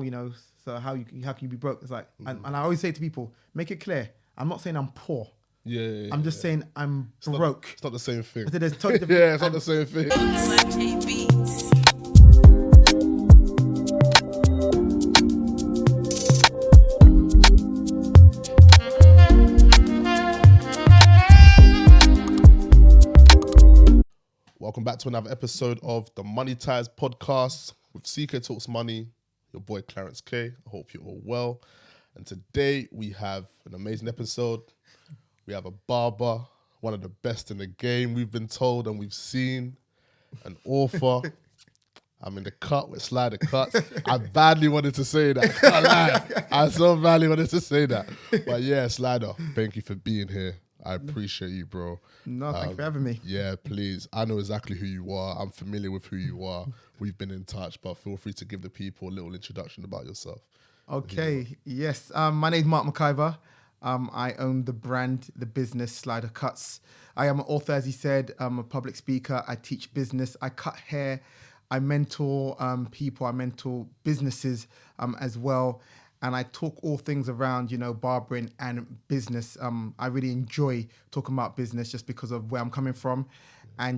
so how can you be broke? It's like, and I always say to people, make it clear, I'm not saying I'm poor. I'm just saying I'm broke. It's not the same thing. There's totally different. Yeah, it's not the same thing. Welcome back to another episode of the Money Ties podcast with CK Talks Money, your boy Clarence K. I hope you're all well. And today we have an amazing episode. We have a barber, one of the best in the game, we've been told and we've seen. An author. I'm in the cut with Slider Cuts. I badly wanted to say that. I can't lie. I so badly wanted to say that. But yeah, Slider, thank you for being here. I appreciate you, bro. No, thank you for having me. Yeah, please. I know exactly who you are. I'm familiar with who you are. We've been in touch, but feel free to give the people a little introduction about yourself. Okay, yes. My name's McIver. I own the brand, the business, Slider Cuts. I am an author, as he said. I'm a public speaker. I teach business. I cut hair. I mentor people. I mentor businesses as well. And I talk all things around, barbering and business. I really enjoy talking about business just because of where I'm coming from. And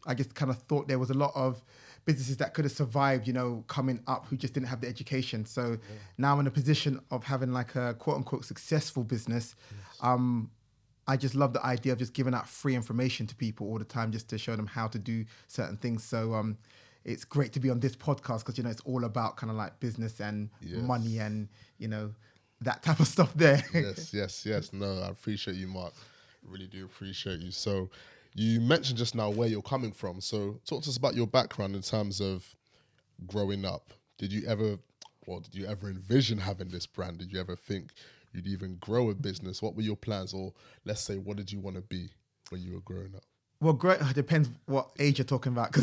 I just kind of thought there was a lot of businesses that could have survived, coming up who just didn't have the education. So now I'm in a position of having like a quote unquote successful business. I just love the idea of just giving out free information to people all the time just to show them how to do certain things. So it's great to be on this podcast because, it's all about kind of like business and money and, that type of stuff there. Yes. No, I appreciate you, Mark. Really do appreciate you. So you mentioned just now where you're coming from. So talk to us about your background in terms of growing up. Did you ever envision having this brand? Did you ever think you'd even grow a business? What were your plans? Or let's say, what did you want to be when you were growing up? Well, great. It depends what age you're talking about.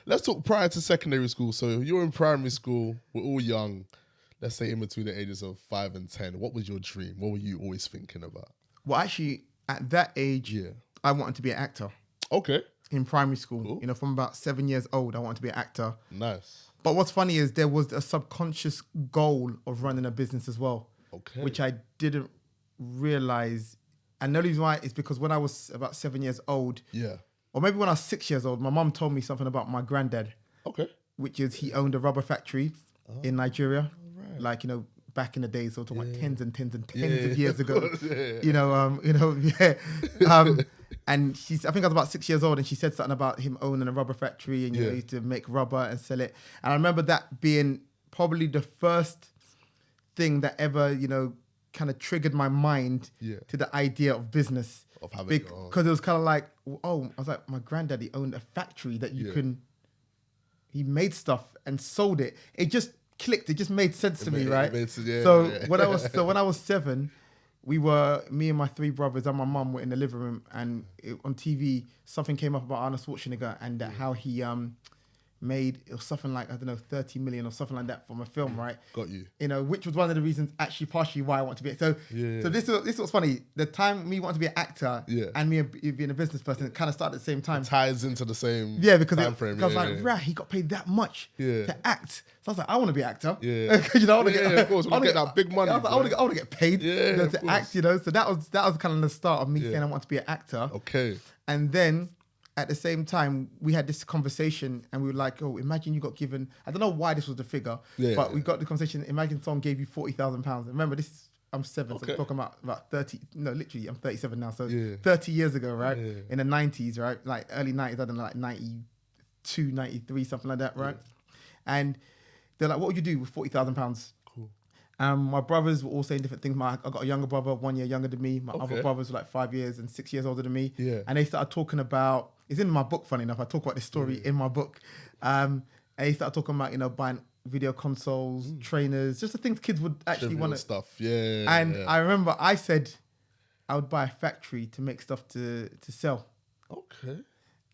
Let's talk prior to secondary school. So you're in primary school. We're all young. Let's say in between the ages of 5 and 10. What was your dream? What were you always thinking about? Well, actually, at that age, I wanted to be an actor. Okay. In primary school. Cool. From about 7 years old, I wanted to be an actor. Nice. But what's funny is there was a subconscious goal of running a business as well. Okay. Which I didn't realize. And the only reason why is because when I was about 7 years old, or maybe when I was 6 years old, my mum told me something about my granddad. Okay. Which is he owned a rubber factory in Nigeria. Right. Like, back in the days, so talking about tens and tens and tens of years ago. And I think I was about 6 years old and she said something about him owning a rubber factory and he used to make rubber and sell it. And I remember that being probably the first thing that ever, kind of triggered my mind to the idea of business. Of having because it was kind of like, I was like, my granddaddy owned a factory that he made stuff and sold it. It just clicked. It just made sense to me, right? When I was 7, me and my 3 brothers and my mum were in the living room and on TV, something came up about Arnold Schwarzenegger and how he made it was something like 30 million or something like that from a film, right? Got you. Which was one of the reasons actually partially why I want to be. So this was funny. The time me wanting to be an actor and me being a business person kind of started at the same time. It ties into the same because time frame. Because right, he got paid that much to act. So I was like, I want to be an actor. Yeah. I want to get. Of course, I want to get that big money. I want to get paid to act. So that was kind of the start of me saying I want to be an actor. Okay. And then, at the same time, we had this conversation and we were like, imagine you got given, I don't know why this was the figure, but we got the conversation, imagine someone gave you £40,000. Remember, I'm 7, so I'm talking about 30, no, literally, I'm 37 now, so 30 years ago, right? In the 90s, right? Like early 90s, I don't know, like 92, 93, something like that, right? And they're like, what would you do with £40,000? Cool. My brothers were all saying different things. I got a younger brother, 1 year younger than me. My other brothers were like 5 years and 6 years older than me. Yeah. And they started talking about, it's in my book, funny enough. I talk about this story in my book. And they started talking about, buying video consoles, trainers, just the things kids would actually want to. Stuff, I remember I said I would buy a factory to make stuff to sell. Okay.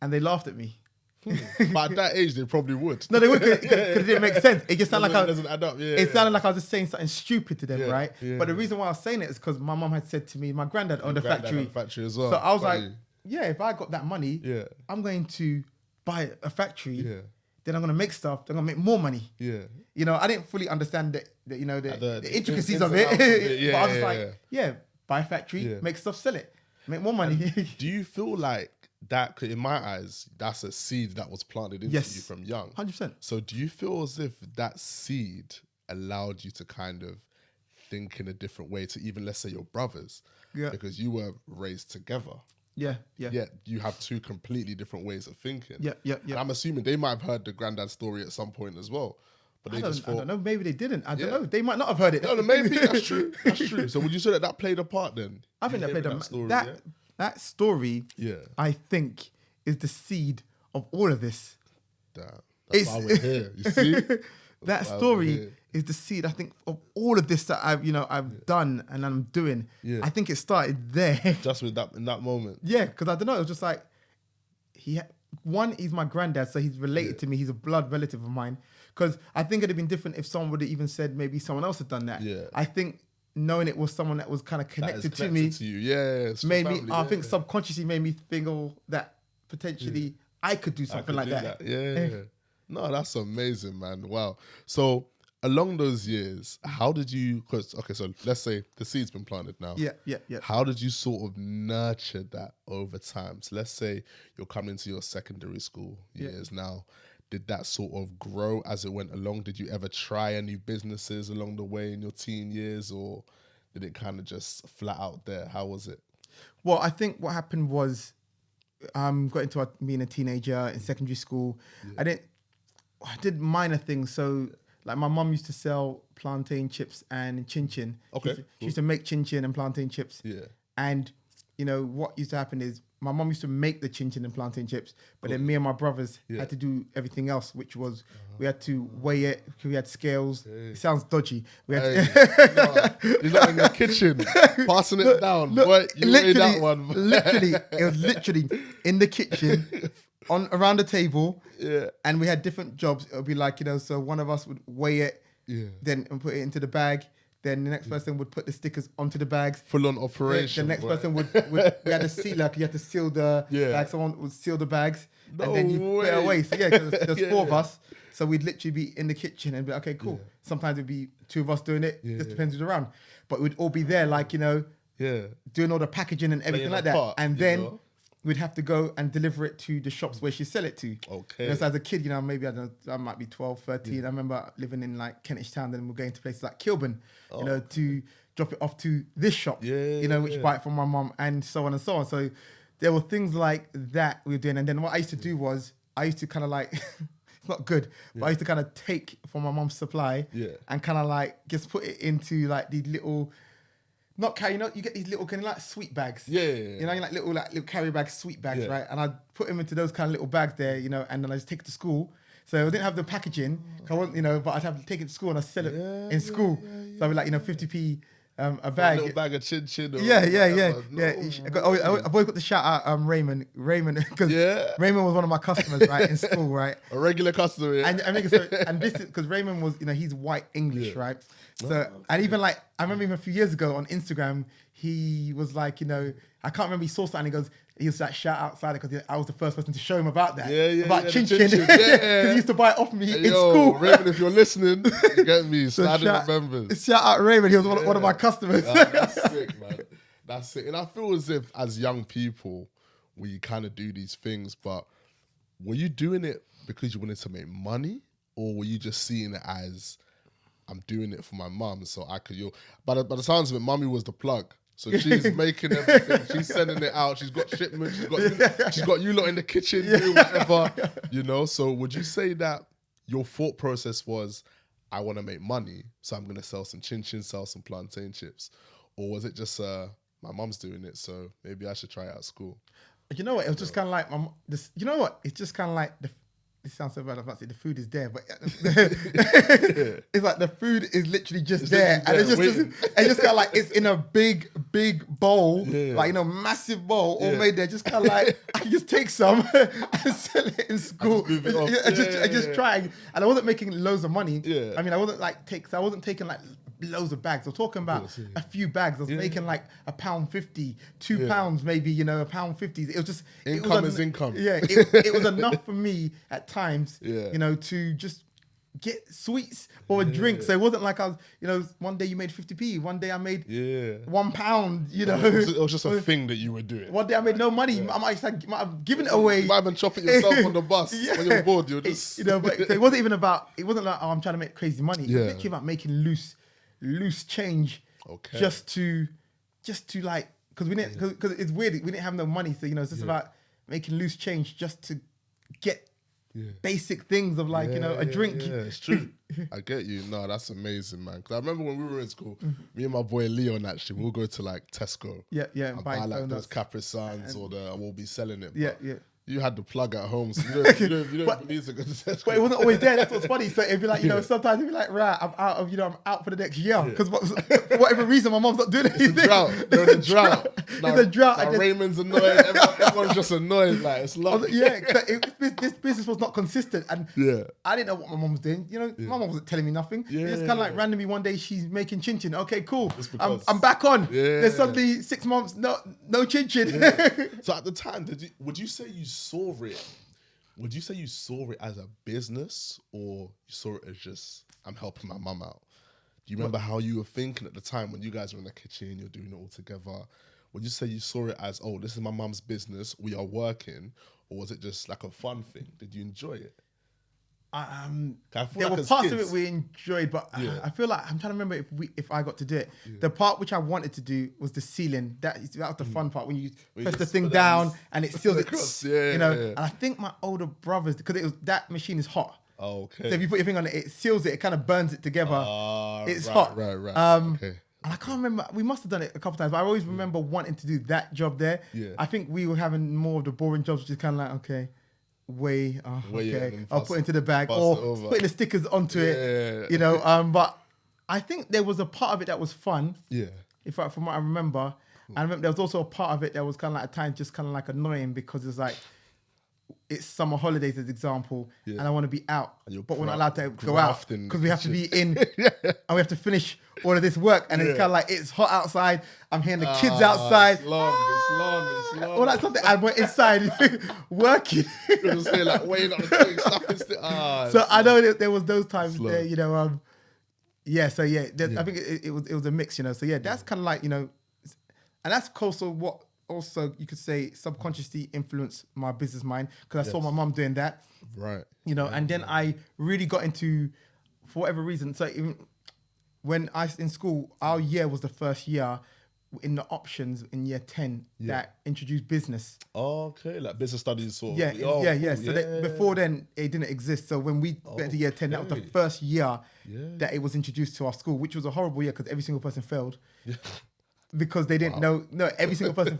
And they laughed at me. But at that age, they probably would. No, they would because it didn't make sense. It just sounded like doesn't add up. It sounded like I was just saying something stupid to them, right? Yeah. But the reason why I was saying it is because my mom had said to me, my granddad owned a factory. As well. So I was like, if I got that money, I'm going to buy a factory then I'm gonna make stuff. Then I'm gonna make more money. Yeah. You know, I didn't fully understand the intricacies of ins and outs it. Yeah, but I was yeah, like, yeah, buy a factory, make stuff, sell it, make more money. Do you feel like that? 'Cause in my eyes, that's a seed that was planted into you from young. 100%. So do you feel as if that seed allowed you to kind of think in a different way to even, let's say, your brothers? Yeah. Because you were raised together. Yeah. Yet you have two completely different ways of thinking. Yeah. And I'm assuming they might have heard the granddad story at some point as well. But they just thought, I don't know. Maybe they didn't. I don't know. They might not have heard it. No, maybe that's true. That's true. So would you say that played a part then? I think that played a part. That story. Yeah. I think is the seed of all of this. That's why we're here. You see, that story is the seed. I think of all of this that I've done and I'm doing. Yeah. I think it started there. Just with that in that moment. Yeah, because I don't know. It was just like he's my granddad, so he's related to me. He's a blood relative of mine. Because I think it'd have been different if someone would have even said maybe someone else had done that. Yeah. I think knowing it was someone that was kind of connected to me, made me. I think subconsciously made me think, that potentially I could do something like that. Yeah. No, that's amazing, man. Wow. So along those years, how did you? So let's say the seed's been planted now. Yeah. How did you sort of nurture that over time? So let's say you're coming into your secondary school years now. Did that sort of grow as it went along? Did you ever try any businesses along the way in your teen years, or did it kind of just flat out there? How was it? Well, I think what happened was got into being a teenager in secondary school. I did minor things. So like my mum used to sell plantain chips and chin chin. Okay. She used to make chin chin and plantain chips. Yeah. And what used to happen is my mum used to make the chin chin and plantain chips, but then me and my brothers had to do everything else, which was we had to weigh it. We had scales. It sounds dodgy. We had He's not in the kitchen passing it down. Boy, you weigh that one. It was literally in the kitchen around the table. Yeah. And we had different jobs. It would be like, so one of us would weigh it, then and put it into the bag. Then the next person would put the stickers onto the bags. Full on operation. The next person would we had a sealer. You had to seal the bag. Someone would seal the bags. And then you put it away. So because there's four of us. So we'd literally be in the kitchen and be like, okay, cool. Yeah. Sometimes it'd be two of us doing it. Just depends who's around. But we'd all be there like, doing all the packaging and everything like that. And then we'd have to go and deliver it to the shops where she sell it to. Okay. So as a kid, maybe I might be 12, 13. I remember living in like Kentish Town, then we're going to places like Kilburn, to drop it off to this shop, which buy it from my mum and so on and so on. So there were things like that we were doing. And then what I used to do was I used to kind of like, it's not good, but I used to kind of take from my mum's supply and kind of like just put it into like these little, not carry, you get these little kind of like sweet bags. Like little carry bags, sweet bags, right? And I'd put them into those kind of little bags there, and then I just take it to school. So I didn't have the packaging, but I'd have to take it to school and I'd sell it in school. So I'd be like, 50p a bag. A little bag of chin chin. I've always got to shout out Raymond, because Raymond was one of my customers, right, in school, right? A regular customer, And this is because Raymond was, he's white English, right? So, and even like, I remember even a few years ago on Instagram, he was like, I can't remember, he saw something, he was like, shout outside because I was the first person to show him about that. About chin chin. Because he used to buy it off me in school. Raymond, if you're listening, you get me. Sliding members. Shout out Raymond, he was one of my customers. That's sick, man. That's sick. And I feel as if as young people, we kind of do these things, but were you doing it because you wanted to make money? Or were you just seeing it as, I'm doing it for my mum so I could, by the sounds of it, mummy was the plug. So she's making everything. She's sending it out. She's got shipments. She's got you lot in the kitchen doing whatever. So would you say that your thought process was, I want to make money, so I'm going to sell some chin chin, sell some plantain chips? Or was it just, my mum's doing it, so maybe I should try it at school? You know what? It was just kind of like, it's just kind of like, it sounds so bad, I'm about to say the food is there, but it's like the food is literally just there. And it's just kind of like, it's in a big bowl, like, massive bowl, all made there. Just kind of like, I can just take some and sell it in school. I just trying. And I wasn't making loads of money. I mean, I wasn't like, I wasn't taking like loads of bags. I was talking about course, yeah. a few bags. I was making like £1.50, £2 maybe, you know, £1.50. It was just Income is income. Yeah, it was enough for me at times, Yeah. you know, to just get sweets or a drink. So it wasn't like I was, you know, one day you made 50p, one day I made £1, you know. It was just a thing that you were doing. One day I made no money. I might have given it away. You might even chop it yourself on the bus when you're bored. You're just you know, but it wasn't even about. It wasn't like, oh, I'm trying to make crazy money. Yeah. It was literally about making loose change, just to like, because we didn't, because it's weird. We didn't have no money, so you know, it's just about making loose change just to get basic things of like, you know, a drink. Yeah, it's true. I get you. No, that's amazing, man. Because I remember when we were in school, me and my boy Leon, actually, we'll go to like Tesco. And buy like those Capri Suns or we'll be selling it. Yeah, but you had the plug at home, so you don't need to go to Tesco. But it wasn't always there. That's what's funny. So it'd be like, you know, sometimes it'd be like, right, I'm out for the next year. Because for whatever reason, my mom's not doing anything. It's a drought. They're in a drought. It's a drought. Raymond's annoyed. Everyone's just annoyed. Like, it's lovely. Yeah, this business was not consistent. And I didn't know what my mom was doing. You know, my mom wasn't telling me nothing. It's kind of like randomly one day she's making chin-chin. Okay, cool. I'm back on. There's suddenly 6 months, no chin-chin. So at the time, would you say you saw it? Would you say you saw it as a business, or you saw it as just, I'm helping my mum out? Do you remember how you were thinking at the time when you guys were in the kitchen, you're doing it all together? Would you say you saw it as, oh, this is my mum's business, we are working, or was it just like a fun thing? Did you enjoy it? There were parts of it we enjoyed, but I feel like I'm trying to remember if I got to do it. The part which I wanted to do was the sealing. That was the fun part, when you press the thing down and it seals it. You know, and I think my older brothers, because that machine is hot. Oh, okay. So if you put your finger on it, it seals it. It kind of burns it together. It's hot. Right. Okay. And I can't remember. We must have done it a couple times, but I always remember wanting to do that job there. Yeah. I think we were having more of the boring jobs, which is kind of like, okay. I'll put it into the bag or putting the stickers onto it, you know. But I think there was a part of it that was fun. Yeah. In fact, from what I remember, there was also a part of it that was kind of like at times just kind of like annoying, because it's like, it's summer holidays as example, and I want to be out, but we're not allowed to go out because we have to be in, and we have to finish all of this work, and it's kind of like, it's hot outside. I'm hearing the kids outside. It's long. All that stuff, and we're inside working. You're just here like weighing up the thing, stuff. So I know that there was those times there, you know. I think it was a mix, you know. So that's kind of like, you know, and that's also what. Also, you could say subconsciously influenced my business mind, because I saw my mum doing that. Right. You know, and then I really got into, for whatever reason, so even when I was in school, our year was the first year in the options in year 10 that introduced business. Oh, okay, like business studies sort of. Yeah. So before then, it didn't exist. So when we went to year 10, that was the first year that it was introduced to our school, which was a horrible year because every single person failed. Yeah. Because they didn't know. No, every single person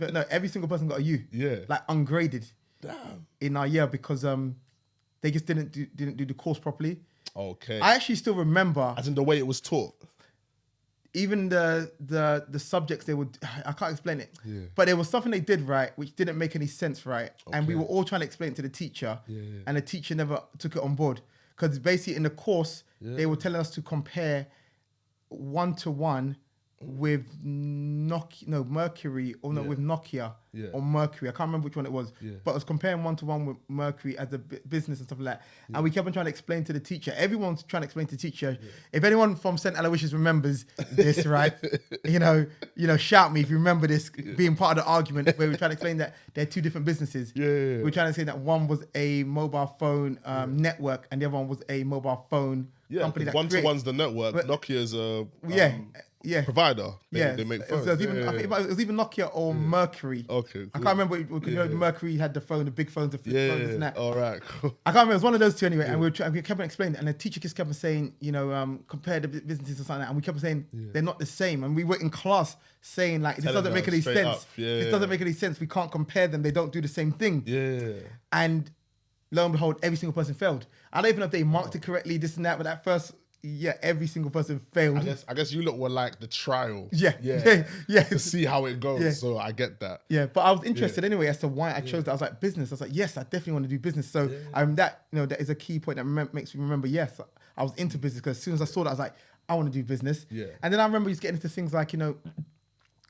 got a U. Yeah. Like ungraded. Damn. In our year, because they just didn't do the course properly. Okay. I actually still remember, as in the way it was taught. Even the subjects they would, I can't explain it. Yeah. But there was something they did right which didn't make any sense, right? Okay. And we were all trying to explain it to the teacher, and the teacher never took it on board. Because basically in the course, they were telling us to compare 1-to-1 with Mercury with Nokia or Mercury. I can't remember which one it was, but I was comparing 1-to-1 with Mercury as a business and stuff like that. And we kept on trying to explain to the teacher. Everyone's trying to explain to the teacher. If anyone from St. Aloysius remembers this, right? you know, shout me if you remember this being part of the argument where we're trying to explain that they're two different businesses. We're trying to say that one was a mobile phone network and the other one was a mobile phone company. 1-to-1's the network. Nokia's a provider. They make phones. I think it was even Nokia or Mercury. Okay, cool. I can't remember. You know, Mercury had the phone, the big phones, the flip phones, and that. All right, cool. I can't remember. It was one of those two anyway. And we kept on explaining, and the teacher just kept on saying, you know, compare the businesses or something like that. And we kept on saying they're not the same. And we were in class saying like, this doesn't make any sense. This doesn't make any sense. We can't compare them. They don't do the same thing. Yeah. And lo and behold, every single person failed. I don't even know if they marked it correctly, this and that, but that first. Yeah, every single person failed. I guess you lot were like the trial. Yeah. To see how it goes. Yeah. So I get that. Yeah, but I was interested anyway as to why I chose that. I was like, business. I was like, yes, I definitely want to do business. So that is a key point that makes me remember, yes, I was into business, because as soon as I saw that, I was like, I want to do business. Yeah. And then I remember just getting into things like,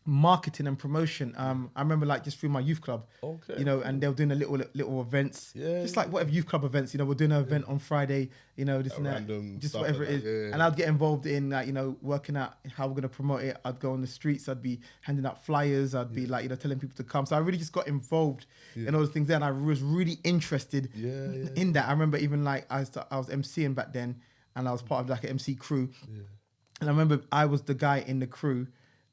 marketing and promotion. I remember like just through my youth club, and they were doing a little events, just like whatever youth club events. We're doing an event on Friday, this and that, just whatever it is. Yeah. And I'd get involved in like working out how we're gonna promote it. I'd go on the streets. I'd be handing out flyers. I'd be like telling people to come. So I really just got involved in all those things there, and I was really interested in that. I remember even like I was MCing back then, and I was part of like an MC crew, and I remember I was the guy in the crew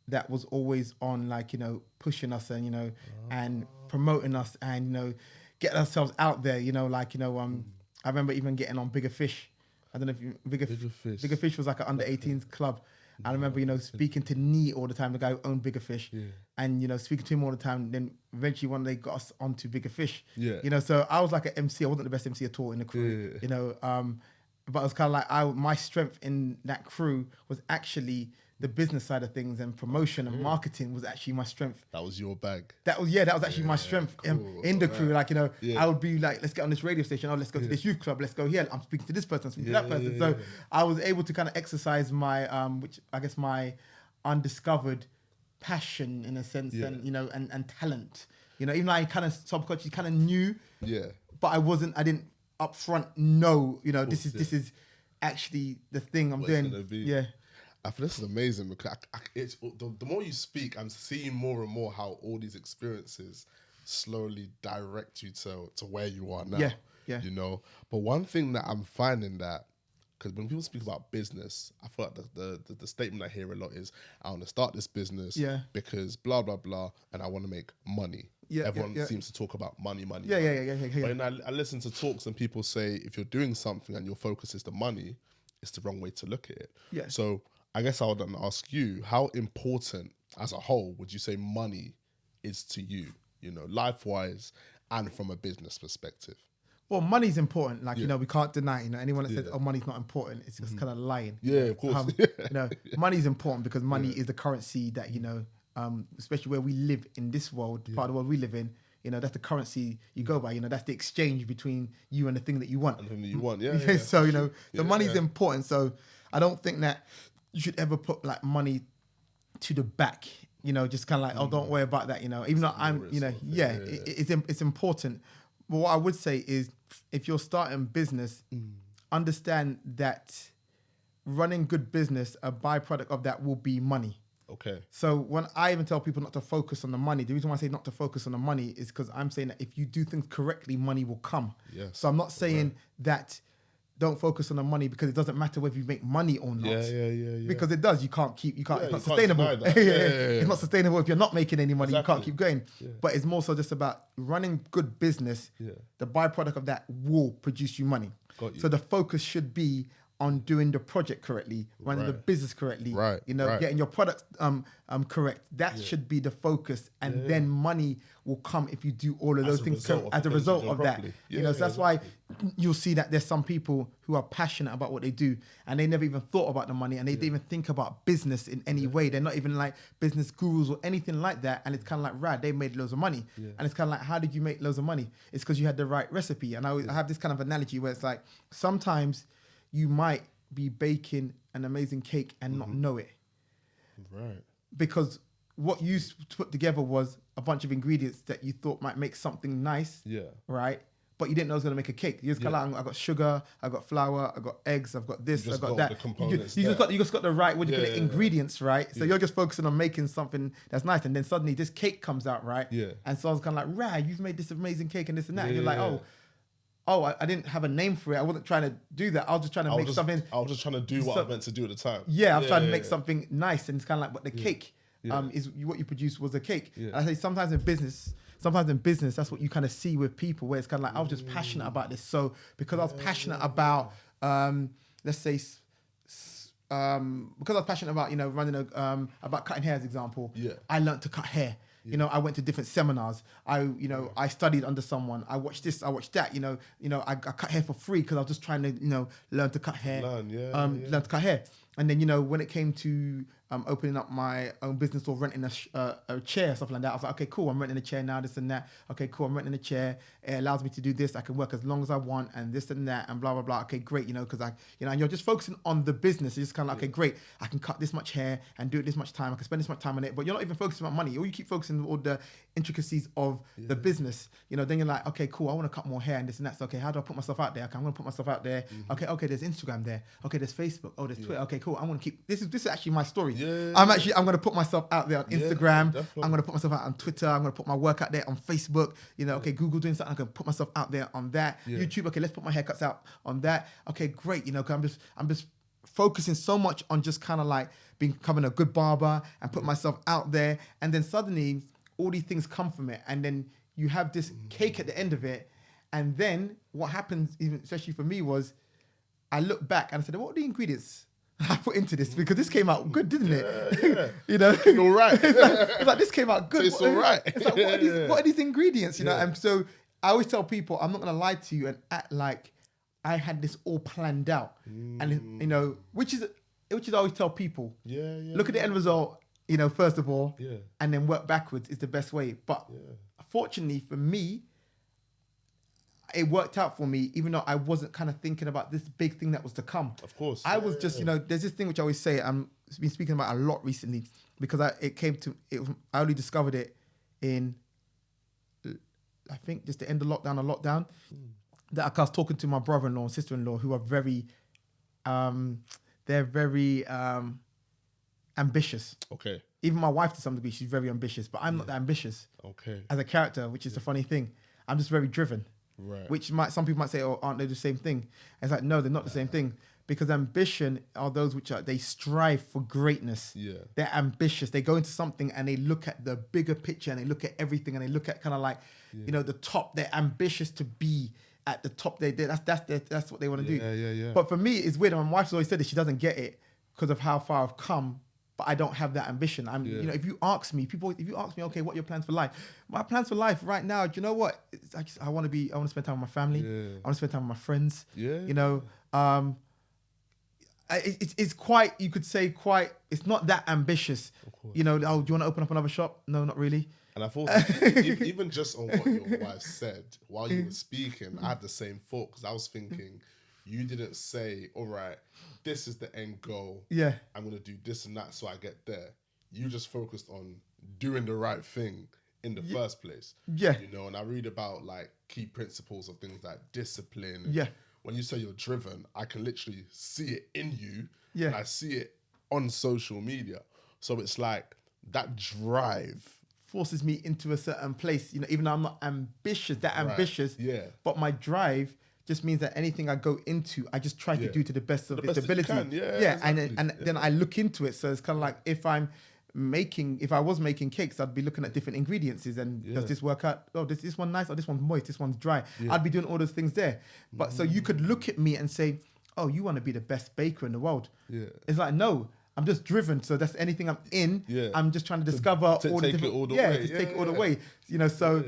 that was always on like pushing us and and promoting us and getting ourselves out there. I remember even getting on Bigger Fish. I don't know if you Bigger Fish was like an under 18s club. I remember speaking to Nee all the time, the guy who owned Bigger Fish, and speaking to him all the time. Then eventually one day got us onto Bigger Fish. So I was like an MC. I wasn't the best MC at all in the crew. But it was kind of like my strength in that crew was actually the business side of things, and promotion and marketing was actually my strength. That was your bag. That was actually my strength in the crew. Like, I would be like, let's get on this radio station. Oh, let's go to this youth club. Let's go here. I'm speaking to this person, I'm speaking to that person. So I was able to kind of exercise my, which I guess my undiscovered passion in a sense, and talent. Even though I kind of subconsciously kind of knew, but I didn't upfront know, this is actually the thing I'm doing. Yeah. I feel this is amazing because the more you speak, I'm seeing more and more how all these experiences slowly direct you to where you are now. Yeah. But one thing that I'm finding that, because when people speak about business, I feel like the statement I hear a lot is, I want to start this business because blah, blah, blah, and I want to make money. Everyone seems to talk about money. Yeah. But when I listen to talks and people say, if you're doing something and your focus is the money, it's the wrong way to look at it. Yeah. So I guess I would then ask you, how important as a whole would you say money is to you, life-wise and from a business perspective? Well, money's important. Like, we can't deny, anyone that says, oh, money's not important, it's just kind of lying. Yeah, of course. Money's important because money is the currency that, especially where we live in this world, part of the world we live in, that's the currency you go by, that's the exchange between you and the thing that you want. And the thing that you want, yeah. So, the money's important. So I don't think that you should ever put like money to the back, just kind of like, oh, don't worry about that, even though I'm, it's important. But what I would say is, if you're starting business, understand that running good business, a byproduct of that will be money. Okay. So when I even tell people not to focus on the money, the reason why I say not to focus on the money is because I'm saying that if you do things correctly, money will come. Yes. So I'm not saying that don't focus on the money because it doesn't matter whether you make money or not. Yeah. Because it does. It's not sustainable. It's It's not sustainable if you're not making any money. Exactly. You can't keep going. Yeah. But it's more so just about running good business. Yeah. The byproduct of that will produce you money. Got you. So the focus should be on doing the project correctly, running the business correctly, getting your products correct. That should be the focus, and then money will come if you do all of those things as a result of that. So that's why you'll see that there's some people who are passionate about what they do, and they never even thought about the money, and they didn't even think about business in any way. They're not even like business gurus or anything like that, and it's kind of like, right, they made loads of money. And it's kind of like, how did you make loads of money? It's because you had the right recipe. And I have this kind of analogy where it's like, sometimes you might be baking an amazing cake and not know it. Right. Because what you put together was a bunch of ingredients that you thought might make something nice. Yeah. Right? But you didn't know it was going to make a cake. You just kind of like, I got sugar, I got flour, I got eggs, I've got this, I got that. You just got the right, ingredients, right? So you're just focusing on making something that's nice. And then suddenly this cake comes out, right? Yeah. And so I was kind of like, right, you've made this amazing cake and this and that. And you're like, I didn't have a name for it. I wasn't trying to do that. I was just trying to make something. I was just trying to do what I meant to do at the time. Yeah, I was trying to make something nice. And it's kind of like, but the cake is what you produced was a cake. Yeah. And I say sometimes in business, that's what you kind of see with people, where it's kind of like, I was just passionate about this. So because I was passionate about, let's say, because I was passionate about, running about cutting hair, as example, I learned to cut hair. I went to different seminars. I studied under someone. I watched this, I watched that. I cut hair for free because I was just trying to, learn to cut hair. Learn to cut hair. And then, when it came to opening up my own business or renting a chair, stuff like that, I was like, okay, cool, I'm renting a chair now, this and that. Okay, cool, I'm renting a chair. It allows me to do this. I can work as long as I want and this and that and blah, blah, blah. Okay, great, because and you're just focusing on the business. It's just kind of like, okay, great, I can cut this much hair and do it this much time. I can spend this much time on it, but you're not even focusing on money. Or you keep focusing on all the intricacies of the business. Then you're like, okay, cool, I want to cut more hair and this and that. So, okay, how do I put myself out there? Okay, I'm going to put myself out there. Okay, there's Instagram there. Okay, there's Facebook. Oh, there's Twitter. Okay, cool. I want to keep, this is actually my story. I'm going to put myself out there on Instagram. I'm going to put myself out on Twitter. I'm going to put my work out there on Facebook. Okay, Google doing something. I'm going to put myself out there on that. YouTube. Okay, let's put my haircuts out on that. Okay, great. Cause I'm just focusing so much on just kind of like becoming a good barber and put myself out there. And then suddenly all these things come from it. And then you have this cake at the end of it. And then what happens, even especially for me, was I look back and I said, what are the ingredients I put into this? Because this came out good, didn't it? It's all right. it's like this came out good. It's all right. It's like, what are these ingredients? And so I always tell people, I'm not going to lie to you and act like I had this all planned out. And, which is I always tell people, look at the end result, first of all, and then work backwards is the best way. But fortunately for me, it worked out for me, even though I wasn't kind of thinking about this big thing that was to come. Of course. I was just, there's this thing which I always say, I've been speaking about a lot recently because I only discovered it in, I think, just the end of lockdown. That I was talking to my brother-in-law and sister-in-law who are very, they're very ambitious. Okay. Even my wife, to some degree, she's very ambitious, but I'm not that ambitious. Okay. As a character, which is the funny thing. I'm just very driven. Right. Which some people might say, oh, aren't they the same thing? And it's like, no, they're not the same thing. Because ambition are those which they strive for greatness. Yeah. They're ambitious. They go into something and they look at the bigger picture and they look at everything and they look at kind of like, the top. They're ambitious to be at the top. That's what they want to do. Yeah. But for me, it's weird. My wife's always said that she doesn't get it because of how far I've come. But I don't have that ambition. If you ask me, okay, what are your plans for life? My plans for life right now, do you know what? I want to spend time with my family. I want to spend time with my friends. It's quite, you could say it's not that ambitious. Do you want to open up another shop? No, not really. And I thought, even just on what your wife said while you were speaking, I had the same thought because I was thinking, you didn't say, all right, this is the end goal. Yeah. I'm going to do this and that so I get there. You just focused on doing the right thing in the first place. Yeah. And I read about like key principles of things like discipline. Yeah. When you say you're driven, I can literally see it in you. Yeah. And I see it on social media. So it's like that drive forces me into a certain place, even though I'm not ambitious, yeah. But my drive just means that anything I go into, I just try to do to the best of its ability. Exactly. And then I look into it. So it's kind of like if I was making cakes, I'd be looking at different ingredients and does this work out? Oh, this one nice, or this one's moist, this one's dry. Yeah. I'd be doing all those things there. But so you could look at me and say, oh, you want to be the best baker in the world. Yeah. It's like, no, I'm just driven. So that's anything I'm in. Yeah. I'm just trying to discover all the different, take it all the way. So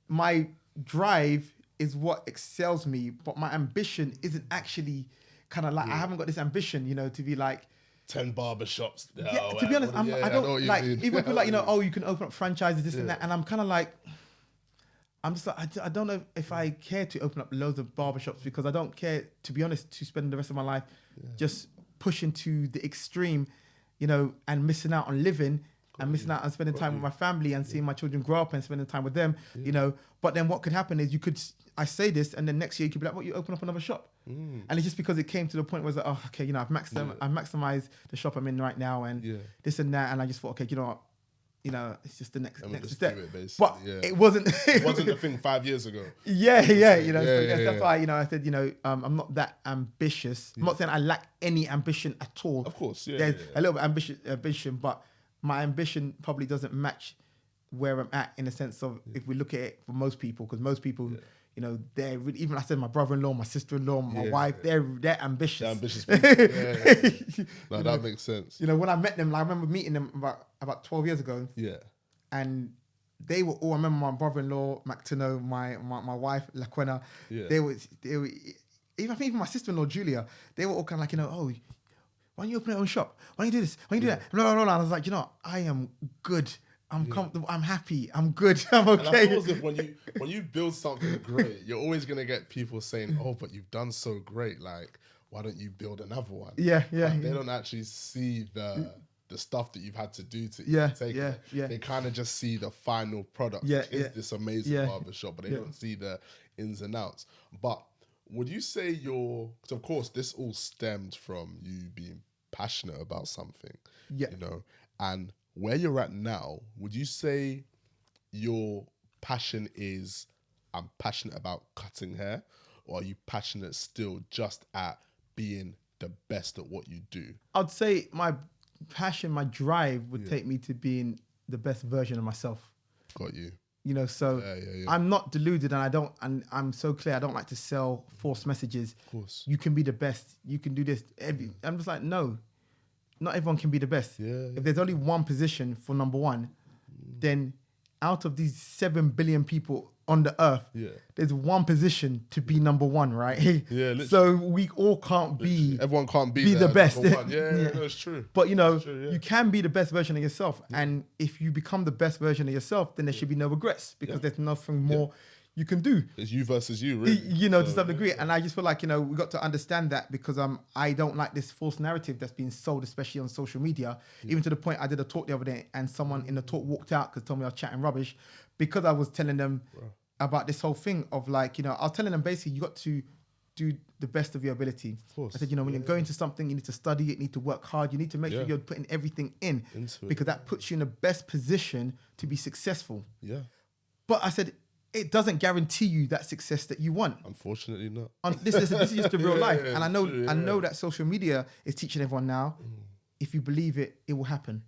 my drive is what excels me, but my ambition isn't actually kind of like, I haven't got this ambition, to be like 10 barbershops. To be honest, I don't like, even people like, you can open up franchises, this and that. And I'm kind of like, I'm just like, I don't know if I care to open up loads of barbershops because I don't care, to be honest, to spend the rest of my life just pushing to the extreme, and missing out on living and missing out on spending time with my family and seeing my children grow up and spending time with them, But then what could happen is I say this and then next year you could be like, what, you open up another shop? And it's just because it came to the point where it's like, oh, okay, I've maximized the shop I'm in right now and this and that. And I just thought, okay, what? It's just the next step. But it wasn't the thing 5 years ago. That's why, I said, I'm not that ambitious. I'm not saying I lack any ambition at all. Of course, There's a little bit ambition, but my ambition probably doesn't match where I'm at in the sense of if we look at it for most people, because most people, they're really, even I said my brother-in-law, my sister-in-law, my wife, they're ambitious. They're ambitious people. No, that makes sense. When I met them, I remember meeting them about 12 years ago. Yeah. And they were all, I remember my brother-in-law, Mactino, my wife, Laquena, they were, even I think even my sister-in-law, Julia, they were all kind of like, why don't you open your own shop? Why don't you do this? Why don't you do that? Blah, blah, blah, blah. And I was like, I am good. I'm comfortable. I'm happy. I'm good. I'm okay. And I feel as if when you build something great, you're always gonna get people saying, "Oh, but you've done so great. Like, why don't you build another one?" Yeah. They don't actually see the stuff that you've had to do to take it. They kind of just see the final product, which is this amazing barbershop, but they don't see the ins and outs. But would you say because of course this all stemmed from you being passionate about something, and where you're at now, would you say your passion is, I'm passionate about cutting hair, or are you passionate still just at being the best at what you do? I'd say my passion, my drive would take me to being the best version of myself. Got you. So I'm not deluded, and I'm so clear. I don't like to sell false messages. Of course. You can be the best. You can do this. I'm just like, no, not everyone can be the best. If there's only one position for number one, then out of these 7 billion people on the earth, there's one position to be number one, right? So we all can't be. Everyone can't be the best. No, it's true. But you can be the best version of yourself, and if you become the best version of yourself, then there should be no regrets because there's nothing more you can do. It's you versus you, really. To some degree. And I just feel like, we got to understand that because I don't like this false narrative that's being sold, especially on social media, even to the point I did a talk the other day and someone in the talk walked out because told me I was chatting rubbish because I was telling them about this whole thing of like, I was telling them basically you got to do the best of your ability. Of course. I said, when you're going to something, you need to study it, you need to work hard, you need to make sure you're putting everything in because that puts you in the best position to be successful. Yeah. But I said, it doesn't guarantee you that success that you want. Unfortunately not. This is just the real life. And I know that social media is teaching everyone now, if you believe it, it will happen.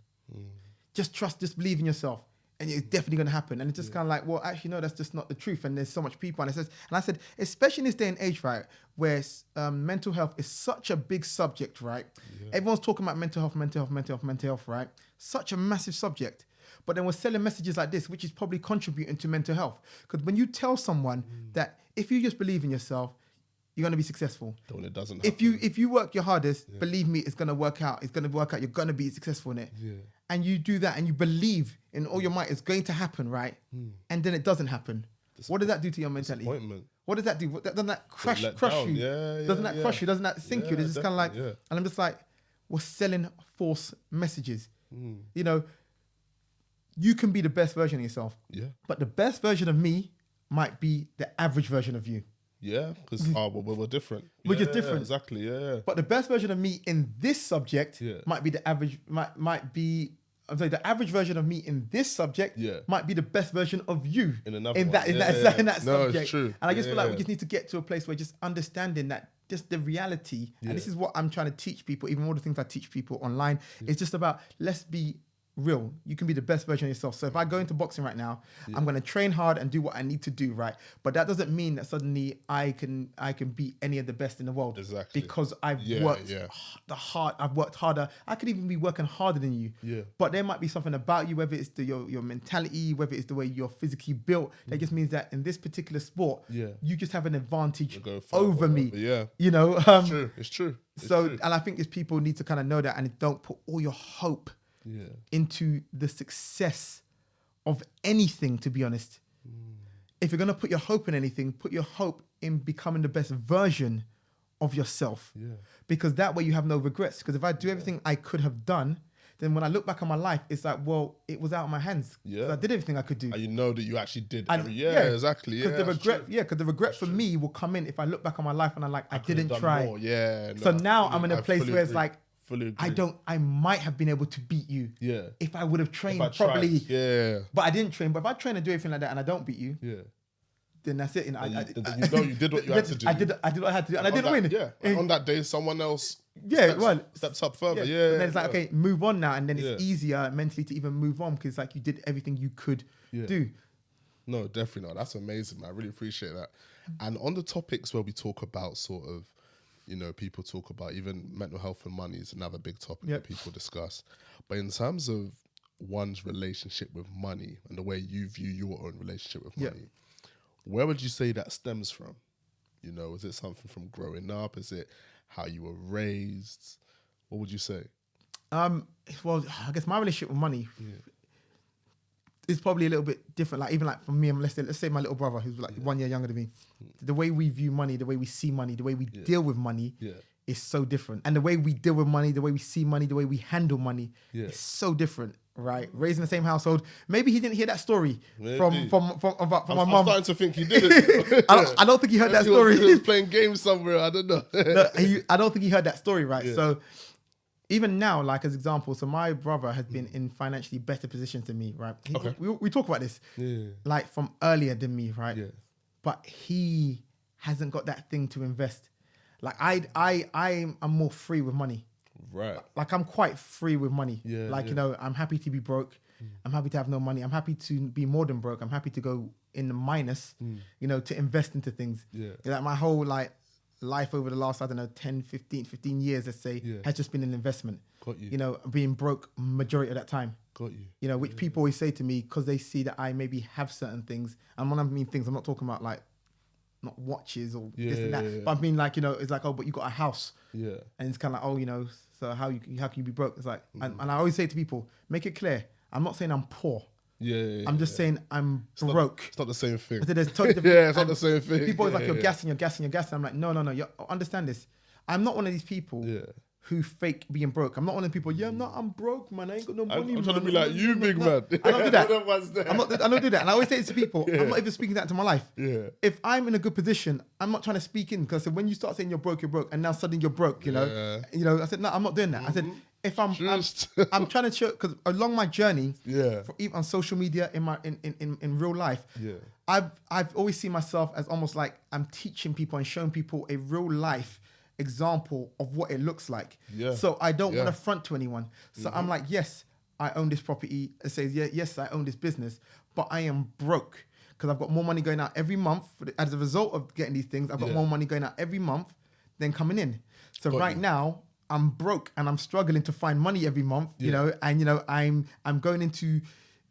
Just believe in yourself. And it's definitely going to happen. And it's just kind of like, well, actually, no, that's just not the truth. And there's so much people. And I said, especially in this day and age, right, where mental health is such a big subject, right? Everyone's talking about mental health, right? Such a massive subject. But then we're selling messages like this, which is probably contributing to mental health. Because when you tell someone that if you just believe in yourself, you're going to be successful. When it doesn't happen. If you work your hardest, believe me, it's going to work out. It's going to work out. You're going to be successful in it. And you do that and you believe in all your might, it's going to happen, right? And then it doesn't happen. What does that do to your mentality? Disappointment. What does that do? Doesn't that crush you? Doesn't that crush you? Doesn't that sink you? It's just kind of like, and I'm just like, we're selling false messages. You can be the best version of yourself. But the best version of me might be the average version of you. Yeah, because we're different. We're just different. Exactly, But the best version of me in this subject might be the average, might be, the average version of me in this subject might be the best version of you in another in that subject. No, it's true. And I just feel like we just need to get to a place where just understanding that just the reality, and this is what I'm trying to teach people, even all the things I teach people online, it's just about, let's be real. You can be the best version of yourself. So if I go into boxing right now, I'm going to train hard and do what I need to do, right? But that doesn't mean that suddenly I can beat any of the best in the world. Exactly. Because I've worked hard. I've worked harder. I could even be working harder than you. But there might be something about you, whether it's your mentality, whether it's the way you're physically built. That just means that in this particular sport, you just have an advantage over me. It's true. And I think these people need to kind of know that and don't put all your hope into the success of anything, to be honest. If you're going to put your hope in anything, put your hope in becoming the best version of yourself. Because that way you have no regrets. Because if I do everything I could have done, then when I look back on my life, it's like, well, it was out of my hands. I did everything I could do. And you know that you actually did. Exactly. Because the regret for me will come in if I look back on my life and I'm like, I didn't try. More. So now I'm in a place where it's like, Fully agree. I might have been able to beat you. If I would have trained properly. But I didn't train. But if I train and do everything like that and I don't beat you, then that's it. You did what you had to do. I did what I had to do, and I didn't win. And on that day, someone else steps up further. And then it's like, okay, move on now, and then it's easier mentally to even move on because like you did everything you could do. No, definitely not. That's amazing, man. I really appreciate that. And on the topics where we talk about sort of, people talk about even mental health and money is another big topic that people discuss. But in terms of one's relationship with money and the way you view your own relationship with money, where would you say that stems from? Is it something from growing up? Is it how you were raised? What would you say? Well, I guess my relationship with money is probably a little bit different. Like even like for me, let's say my little brother who's like 1 year younger than me. The way we view money, the way we see money, the way we deal with money is so different. And the way we deal with money, the way we see money, the way we handle money is so different. Right, raised in the same household. Maybe he didn't hear that story from my mum. I'm starting to think he didn't. I don't think he heard that story. He was playing games somewhere. I don't know. I don't think he heard that story. Right. Yeah. So even now, like as example, so my brother has been in financially better positions than me. Right. We talk about this. Yeah. Like from earlier than me. Right. Yeah. But he hasn't got that thing to invest. Like I'm more free with money. Right. Like I'm quite free with money. Yeah. Like, you know, I'm happy to be broke. I'm happy to have no money. I'm happy to be more than broke. I'm happy to go in the minus, you know, to invest into things. Yeah. Like my whole like life over the last, I don't know, 10, 15 years, let's say, has just been an investment. Got you. You know, being broke majority of that time. Got you. You know, which people always say to me because they see that I maybe have certain things. And when I mean things, I'm not talking about like not watches or this and that. Yeah. But I mean like, you know, it's like, oh, but you got a house. Yeah. And it's kind of like, oh, you know, so how can you be broke? It's like, and I always say to people, make it clear. I'm not saying I'm poor. I'm just saying I'm broke. It's not the same thing. I said there's totally different. Yeah, it's not the same thing. People are like, you're gassing. I'm like, no. You understand this. I'm not one of these people who fake being broke. I'm not one of the people, I'm broke, man. I ain't got no money. I'm trying to be like you, big man. I don't do that. I don't do that. And I always say this to people, I'm not even speaking that to my life. Yeah. If I'm in a good position, I'm not trying to speak in because when you start saying you're broke, and now suddenly you're broke, you know. I said, no, I'm not doing that. I said, if I'm trying to show, because along my journey, even on social media, in real life, I've always seen myself as almost like I'm teaching people and showing people a real life example of what it looks like. Yeah. So I don't want to front to anyone. So I'm like, yes, I own this property. It says, yes, I own this business, but I am broke because I've got more money going out every month. As a result of getting these things, I've got more money going out every month than coming in. So now I'm broke and I'm struggling to find money every month, you know, and, you know, I'm going into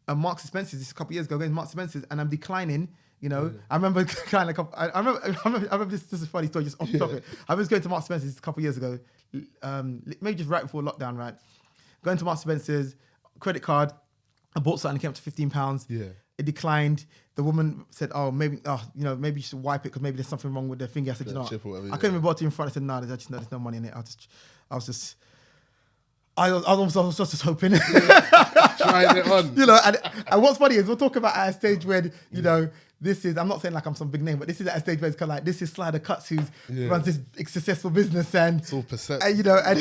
Marks and Spencer's this a couple of years ago, going to Marks and Spencer's and I'm declining. You know, I remember kind of. I remember this is a funny story, just off the topic. I was going to Marks and Spencer's a couple of years ago, maybe just right before lockdown, right? Going to Marks and Spencer's, credit card. I bought something, it came up to £15. Yeah, it declined. The woman said, "Oh, maybe you should wipe it because maybe there's something wrong with the finger." I said, "No, I couldn't even bought it in front." I said, "No, there's no money in it." I was just hoping. Trying it on. You know, and what's funny is we'll talk about at a stage when, you know, this is, I'm not saying like I'm some big name, but this is at a stage where it's kind of like, this is Slider Cuts who runs this successful business and, it's all perception. And, you know, and,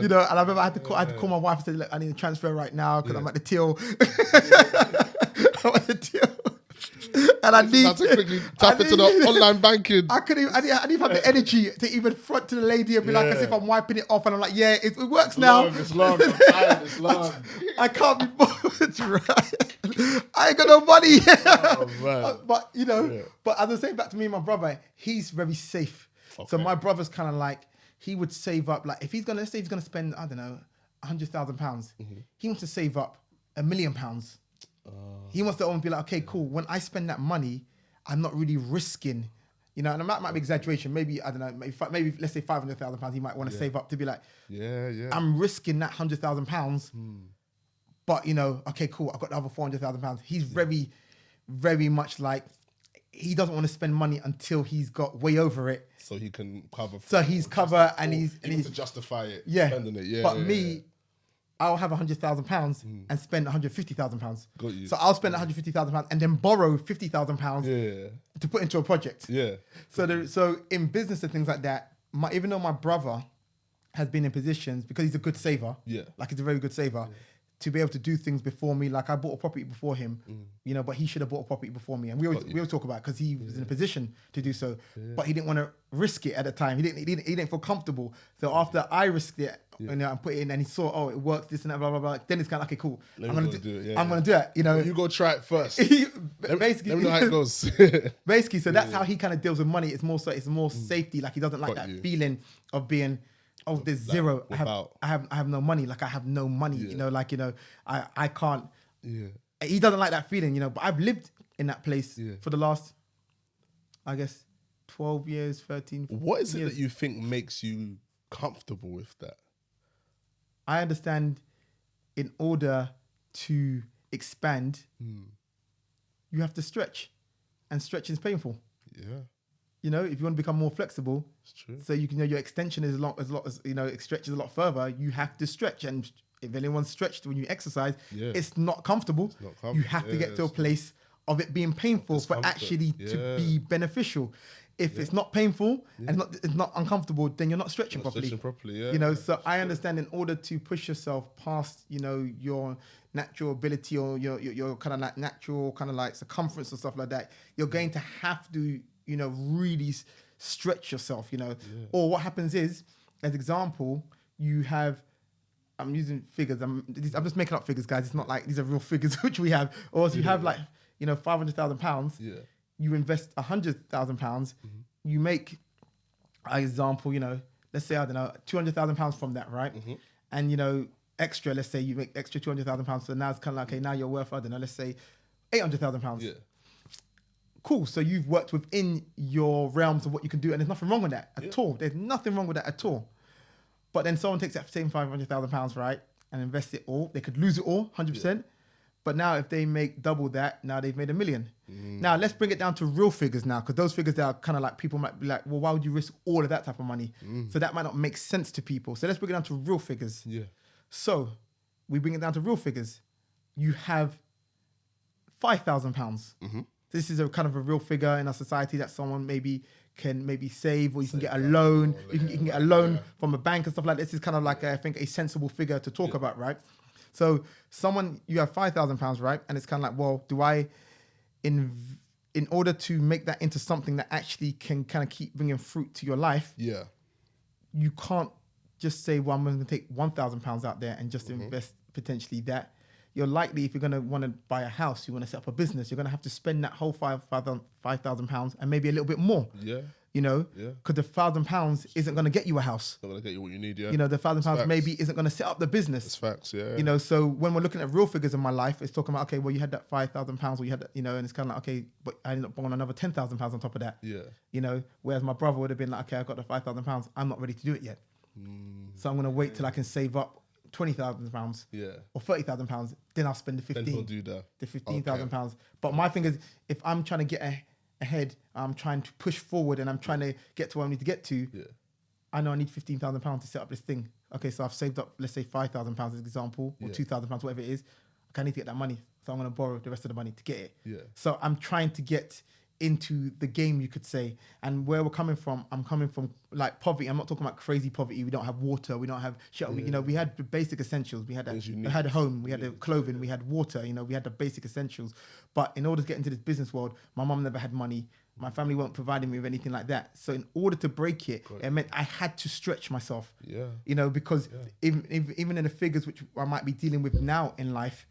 you know, and I remember I had to call my wife and say, look, I need a transfer right now because I'm at the till. I'm at the till. And I need to quickly tap into the online banking. I didn't have the energy to even front to the lady and be like, as if I'm wiping it off, and I'm like, it works now. It's long. I'm tired. It's long. I can't be bothered, right? I ain't got no money. Oh, man. But you know, but as I say back to me and my brother, he's very safe. Okay. So my brother's kind of like, he would save up, like if let's say he's gonna spend, I don't know, £100,000. He wants to save up £1 million. He wants to almost be like, okay, cool. When I spend that money, I'm not really risking, you know, and that might be exaggeration. Maybe, I don't know, maybe let's say £500,000 he might want to save up to be like, I'm risking that £100,000. But, you know, okay, cool. I've got the other £400,000. He's very, very much like, he doesn't want to spend money until he's got way over it. So he can cover. So he's covered and he's to justify it. Spending it. But me, I'll have £100,000 and spend £150,000. Got you. So I'll spend £150,000 and then borrow £50,000 to put into a project. Yeah. So in business and things like that, even though my brother has been in positions because he's a good saver, like he's a very good saver, to be able to do things before me. Like I bought a property before him, you know, but he should have bought a property before me. And we always talk about it because he was in a position to do so, but he didn't want to risk it at the time. He didn't feel comfortable. So after I risked it, you know, and put it in, and he saw, it works, this and that, blah blah blah. Then it's kind of okay, cool. I'm gonna do it. I'm gonna do it. You know, you go try it first. Basically, let me know how it goes. Basically, so that's how he kind of deals with money. It's more safety. Like he doesn't like that feeling of being, there's zero. I have no money. Like I have no money. You know, like, you know, I can't. Yeah. He doesn't like that feeling. You know, but I've lived in that place for the last, I guess, 12 years, 13. What is it that you think makes you comfortable with that? I understand in order to expand, you have to stretch, and stretching is painful. Yeah. You know, if you want to become more flexible, It's true. so you can, your extension is it stretches a lot further. You have to stretch, and if anyone's stretched when you exercise, it's not comfortable. You have to get to a place of it being painful for actually to be beneficial. If it's not painful and it's not uncomfortable, then you're not stretching properly. You know, so I understand in order to push yourself past, you know, your natural ability or your kind of like natural kind of like circumference or stuff like that, you're going to have to, you know, really stretch yourself, you know. Or what happens is, as example, you have, I'm using figures, I'm just making up figures, guys. It's not like these are real figures which we have. Or else you have like, you know, £500,000. You invest £100,000, you make, example, you know, let's say, I don't know, £200,000 from that, right? And, you know, extra, let's say you make extra £200,000. So now it's kind of like, okay, now you're worth, I don't know, let's say £800,000. Cool. So you've worked within your realms of what you can do, and there's nothing wrong with that at all. There's nothing wrong with that at all. But then someone takes that same £500,000, right, and invests it all. They could lose it all, 100%. But now if they make double that, now they've made $1 million. Now let's bring it down to real figures now, because those figures that are kind of like, people might be like, well, why would you risk all of that type of money? So that might not make sense to people. So let's bring it down to real figures. So we bring it down to real figures. You have £5,000. This is a kind of a real figure in our society that someone can save, or you can get a loan. You can get a loan from a bank and stuff like that. This is kind of like, I think, a sensible figure to talk about, right? So you have £5,000, right? And it's kind of like, well, do I, in order to make that into something that actually can kind of keep bringing fruit to your life, you can't just say, well, I'm going to take £1,000 out there and just invest potentially that. You're likely, if you're going to want to buy a house, you want to set up a business, you're going to have to spend that whole £5,000 and maybe a little bit more. You know, because the £1,000 isn't going to get you a house. Not going to get you what you need, You know, the £1,000 maybe isn't going to set up the business. It's facts, You know, so when we're looking at real figures in my life, it's talking about, okay, well, you had that £5,000, or you had that, you know, and it's kind of like, okay, but I ended up buying another £10,000 on top of that. You know, whereas my brother would have been like, okay, I got the £5,000, I'm not ready to do it yet. So I'm going to wait till I can save up £20,000 or £30,000, then I'll spend the 15. Then he'll do that. The £15,000. But my thing is, if I'm trying to get ahead, I'm trying to push forward, and I'm trying to get to where I need to get to, I know I need £15,000 to set up this thing. Okay, so I've saved up, let's say £5,000 as an example, or £2,000, whatever it is. Okay, I need to get that money, so I'm going to borrow the rest of the money to get it. So I'm trying to get into the game, you could say. And where we're coming from, I'm coming from like poverty. I'm not talking about crazy poverty. We don't have water. We don't have shelter. You know, we had the basic essentials. We had a home. We had the clothing. We had water. You know, we had the basic essentials. But in order to get into this business world, my mum never had money. My family weren't providing me with anything like that. So in order to break it, it meant I had to stretch myself. You know, because even in the figures which I might be dealing with now in life,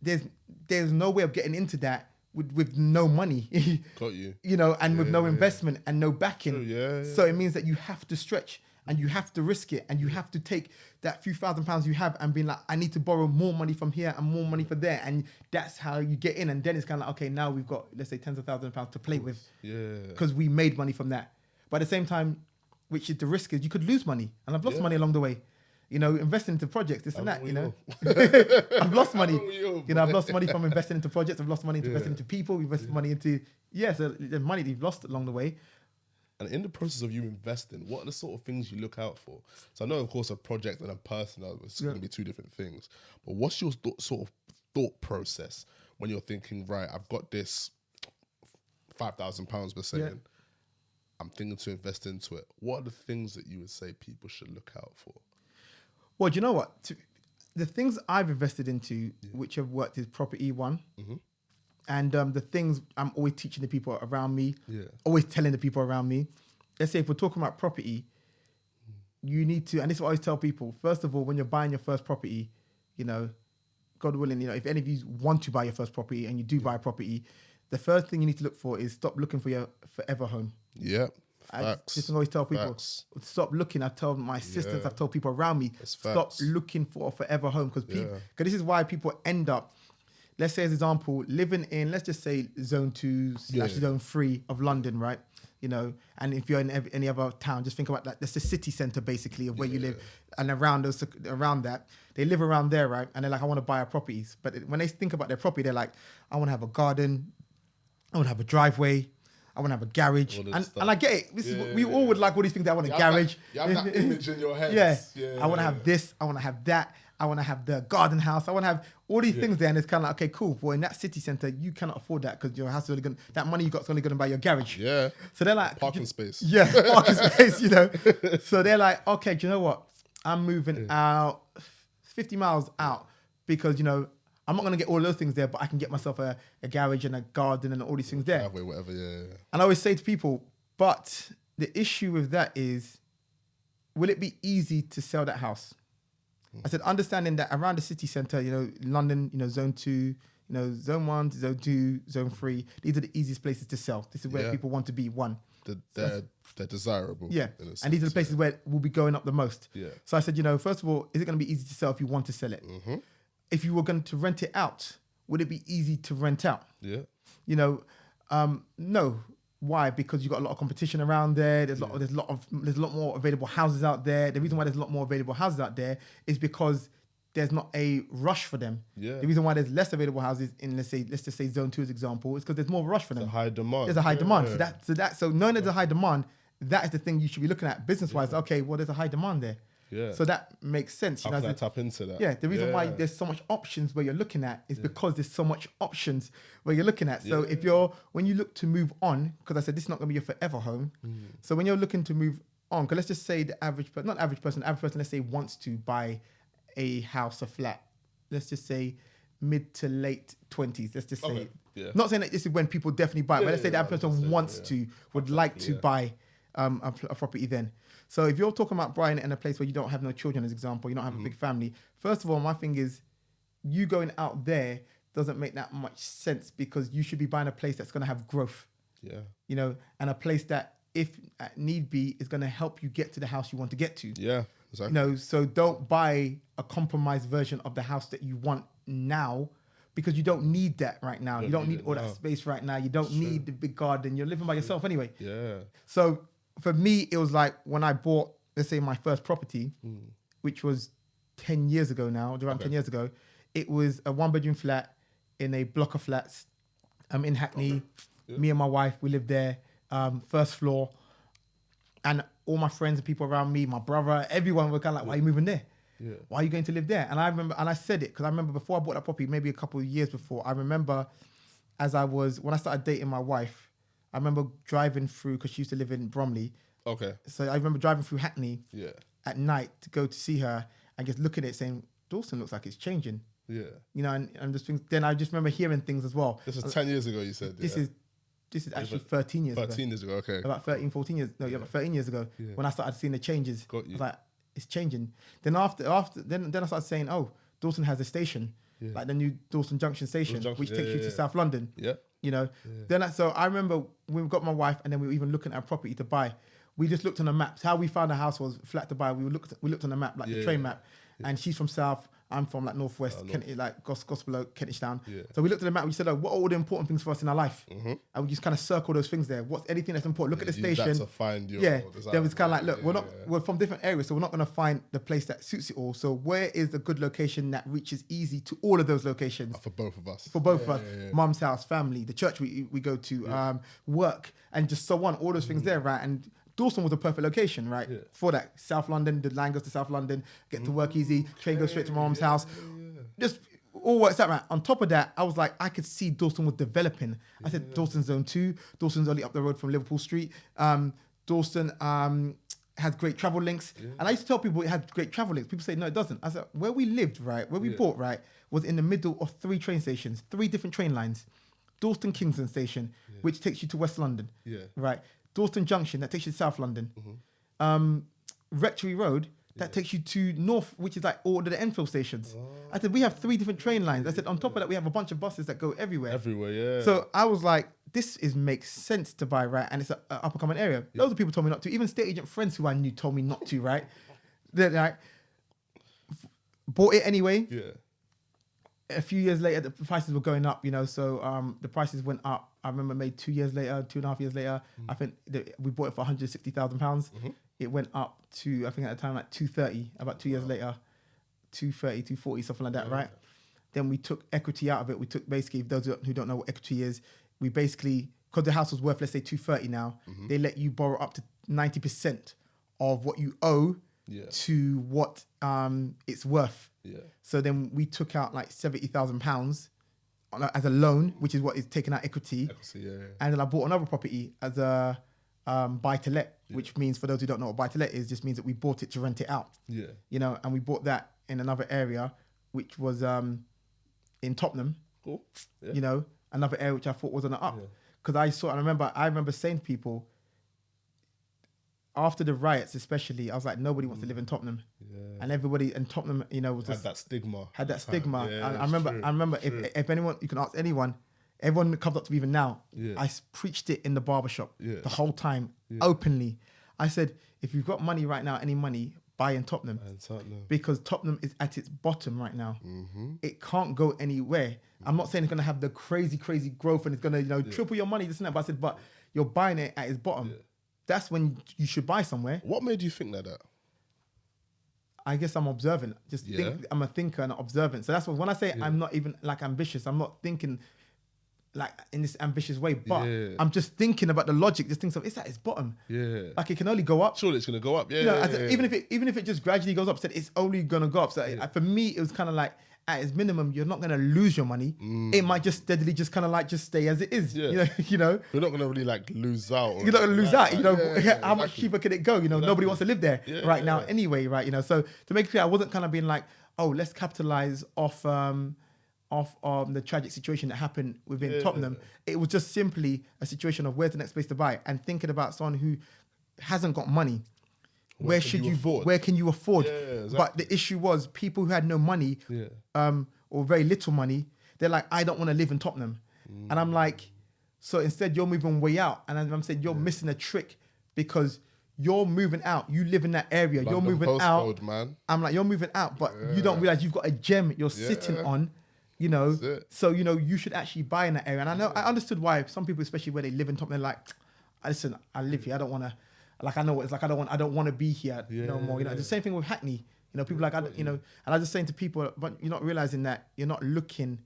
there's no way of getting into that with no money. Got you. You know, and with no investment and no backing. So it means that you have to stretch, and you have to risk it, and you have to take that few £1,000s you have and be like, I need to borrow more money from here and more money from there. And that's how you get in. And then it's kind of like, okay, now we've got, let's say, tens of thousands of pounds to play with. Because we made money from that. But at the same time, which is the risk, is you could lose money. And I've lost money along the way. You know, investing into projects, this and that, you know. I've lost money. You know, I've lost money from investing into projects. I've lost money into investing into people. We've invested money into, so the money that you've lost along the way. And in the process of you investing, what are the sort of things you look out for? So I know, of course, a project and a person are going to be two different things. But what's your sort of thought process when you're thinking, right, I've got this £5,000 we're saying, I'm thinking to invest into it. What are the things that you would say people should look out for? Well, do you know what? The things I've invested into, which have worked, is property, one. And the things I'm always teaching the people around me, always telling the people around me. Let's say if we're talking about property, you need to, and this is what I always tell people, first of all, when you're buying your first property, you know, God willing, you know, if any of you want to buy your first property and you do buy a property, the first thing you need to look for is stop looking for your forever home. I just always tell people, stop looking. I tell my assistants, I've told people around me, stop looking for a forever home. Because this is why people end up, let's say as example, living in, let's just say zone 2 / zone 3 of London, right? You know, and if you're in any other town, just think about that. That's the city center basically of where you live, and around that, they live around there, right? And they're like, I want to buy a property. But when they think about their property, they're like, I want to have a garden, I want to have a driveway, I want to have a garage, and I get it. This is what we all would like all these things. I want a garage. You have that image in your head. Yeah. I want to have this. I want to have that. I want to have the garden house. I want to have all these things there, and it's kind of like, okay, cool. But in that city center, you cannot afford that because your house is only going. That money you got is only going to buy your garage. Yeah. So they're like parking space. Yeah, parking space. You know. So they're like, okay, do you know what? I'm moving out 50 miles out because you know I'm not going to get all those things there, but I can get myself a garage and a garden and all these things there. Driveway, whatever. Yeah. And I always say to people, but the issue with that is, will it be easy to sell that house? I said, understanding that around the city centre, you know, London, you know, zone 2, you know, zone 1, zone 2, zone 3, these are the easiest places to sell. This is where people want to be, one. They're desirable. Yeah. And these are the places where we'll be going up the most. Yeah. So I said, you know, first of all, is it going to be easy to sell if you want to sell it? Mm-hmm. If you were going to rent it out, would it be easy to rent out? Yeah. You know, no. Why? Because you've got a lot of competition around there. There's a lot more available houses out there. The reason why there's a lot more available houses out there is because there's not a rush for them. Yeah. The reason why there's less available houses in let's just say zone 2 as example is because there's more rush for them. There's a high demand. There's a high demand. So knowing there's a high demand, that is the thing you should be looking at business wise. Okay, well there's a high demand there. Yeah. So that makes sense. How can I tap into that? Yeah. The reason why there's so much options where you're looking at is because there's so much options where you're looking at. So when you look to move on, because I said this is not going to be your forever home. So when you're looking to move on, because let's just say the average person, let's say wants to buy a house, a flat. Let's just say mid to late 20s. Let's just say, not saying that this is when people definitely buy, but let's say the average person would like to buy a property then. So if you're talking about buying it in a place where you don't have no children, as example, you don't have a big family. First of all, my thing is you going out there doesn't make that much sense because you should be buying a place that's going to have growth. Yeah. You know, and a place that if need be is going to help you get to the house you want to get to. Yeah, exactly. You know, so don't buy a compromised version of the house that you want now because you don't need that right now. You don't need all that space right now. You don't need the big garden. You're living by yourself anyway. Yeah. So for me, it was like when I bought, let's say, my first property, which was 10 years ago now, around 10 years ago. It was a 1-bedroom flat in a block of flats in Hackney. Yeah. Me and my wife, we lived there, first floor. And all my friends and people around me, my brother, everyone were kind of like, why are you moving there? Yeah. Why are you going to live there? And I remember, and I said it, because I remember before I bought that property, maybe a couple of years before, I remember when I started dating my wife, I remember driving through, because she used to live in Bromley. Okay. So I remember driving through Hackney at night to go to see her and just looking at it saying, Dawson looks like it's changing. Yeah. You know, and just then I just remember hearing things as well. This was 10 years ago, you said. This is actually 13 years ago. 13 years ago, okay. About 13, 14 years. No, about 13 years ago when I started seeing the changes. Got you. I was like, it's changing. Then then I started saying, oh, Dawson has a station, like the new Dawson Junction station, which takes you to South London. Yeah. You know, so I remember when we got my wife and then we were even looking at a property to buy. We just looked on the maps. How we found a house was flat to buy. We looked on the map, like the train map. And she's from South. I'm from like Northwest, Kent, like Gospel, Kentish Town. Yeah. So we looked at the map and we said, what are all the important things for us in our life? Mm-hmm. And we just kind of circle those things there. What's anything that's important? Look at the station. That to find your there was kind of like, look, we're from different areas, so we're not going to find the place that suits it all. So where is a good location that reaches easy to all of those locations? For both of us. For both of us. Mum's house, family, the church we go to, work, and just so on, all those things there, right? And Dawson was a perfect location, right? Yeah. For that. South London, the line goes to South London, get to work easy, train goes straight to my mum's house. Just all works out, right? On top of that, I was like, I could see Dawson was developing. I said, Dawson's zone 2. Dawson's only up the road from Liverpool Street. Dawson has great travel links. Yeah. And I used to tell people it had great travel links. People say, no, it doesn't. I said, where we lived, right? Where we bought, right? Was in the middle of 3 train stations, 3 different train lines. Dalston Kingston Station, which takes you to West London, right? Dalston Junction, that takes you to South London. Mm-hmm. Rectory Road, that takes you to North, which is like all the Enfield stations. Oh. I said, we have 3 different train lines. I said, on top of that, we have a bunch of buses that go everywhere. Everywhere, yeah. So I was like, this makes sense to buy, right? And it's an up-and-coming area. Loads of people told me not to. Even estate agent friends who I knew told me not to, right? They're like, bought it anyway. Yeah. a few years later, the prices were going up, so the prices went up. I remember maybe 2 years later, 2.5 years later, I think we bought it for £160,000. It went up to, I think at the time, like 230, about 2 years later, 230, 240, something like that, right? Then we took equity out of it. We took basically, those who don't know what equity is, we basically, because the house was worth, let's say 230 now, they let you borrow up to 90% of what you owe to what it's worth. Yeah. So then we took out like £70,000 as a loan, which is what is taking out equity. And then I bought another property as a buy to let, which means, for those who don't know what buy to let is, just means that we bought it to rent it out. Yeah. And we bought that in another area, which was in Tottenham. Cool. Yeah. Another area which I thought was on the up. Because I remember saying to people, after the riots especially, I was like, nobody wants to live in Tottenham. Yeah. And everybody in Tottenham, was had that stigma. Yeah, I remember if anyone, you can ask anyone that comes up to me even now, I preached it in the barbershop the whole time, openly. I said, if you've got money right now, any money, buy in Tottenham. Because Tottenham is at its bottom right now. It can't go anywhere. I'm not saying it's going to have the crazy growth and it's going to triple your money, this and that, but I said, but you're buying it at its bottom. That's when you should buy somewhere. What made you think like that? I guess I'm observant. I'm a thinker and observant. So that's what, when I say I'm not even like ambitious, I'm not thinking like in this ambitious way, but I'm just thinking about the logic. Just thinking, it's at its bottom. Yeah. Like it can only go up. Surely it's going to go up. Yeah. Even if it just gradually goes up, it's only going to go up. So for me, it was kind of like, at its minimum, you're not going to lose your money. It might just steadily just kind of like just stay as it is. Yeah. You're not going to really like lose out. You're not going to lose out. How much cheaper can it go? Nobody wants to live there now anyway, right? So to make it clear, I wasn't kind of being like, oh, let's capitalize off the tragic situation that happened within Tottenham. It was just simply a situation of where's the next place to buy, and thinking about someone who hasn't got money. Where can you afford? Exactly. But the issue was people who had no money, or very little money, they're like, I don't want to live in Tottenham. And I'm like, so instead you're moving way out. And I'm saying you're missing a trick, because you're moving out. You live in that area. London, you're moving out. Man. I'm like, you're moving out, but you don't realize you've got a gem you're sitting on. So you should actually buy in that area. And I understood why some people, especially where they live in Tottenham, they're like, listen, I live here. I don't want to. Like, I know what it's like. I don't want to be here no more. The same thing with Hackney. People like, and I'm just saying to people, but you're not realizing that you're not looking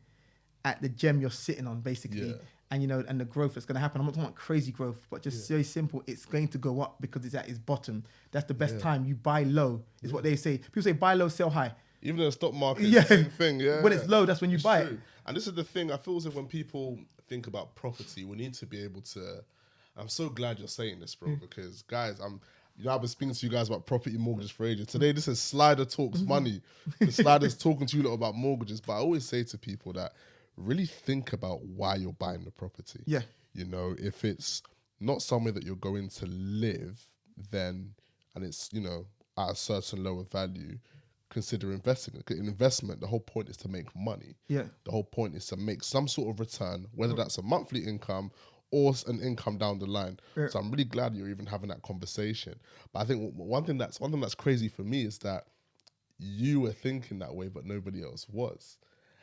at the gem you're sitting on, basically. And and the growth that's going to happen. I'm not talking about crazy growth, but just very simple. It's going to go up because it's at its bottom. That's the best time. You buy low, is what they say. People say buy low, sell high. Even in the stock market, it's the same thing. Yeah. When it's low, that's when you buy it. And this is the thing. I feel as if when people think about property, we need to be able to. I'm so glad you're saying this, bro, because guys, I've been speaking to you guys about property mortgages for ages. Today, this is Slider Talks Money. The Slider's talking to you lot about mortgages, but I always say to people that really think about why you're buying the property. Yeah. If it's not somewhere that you're going to live, then, and it's, at a certain lower value, consider investing. In investment, the whole point is to make money. Yeah. The whole point is to make some sort of return, whether that's a monthly income or an income down the line. Yeah. So I'm really glad you're even having that conversation. But I think one thing that's crazy for me is that you were thinking that way, but nobody else was.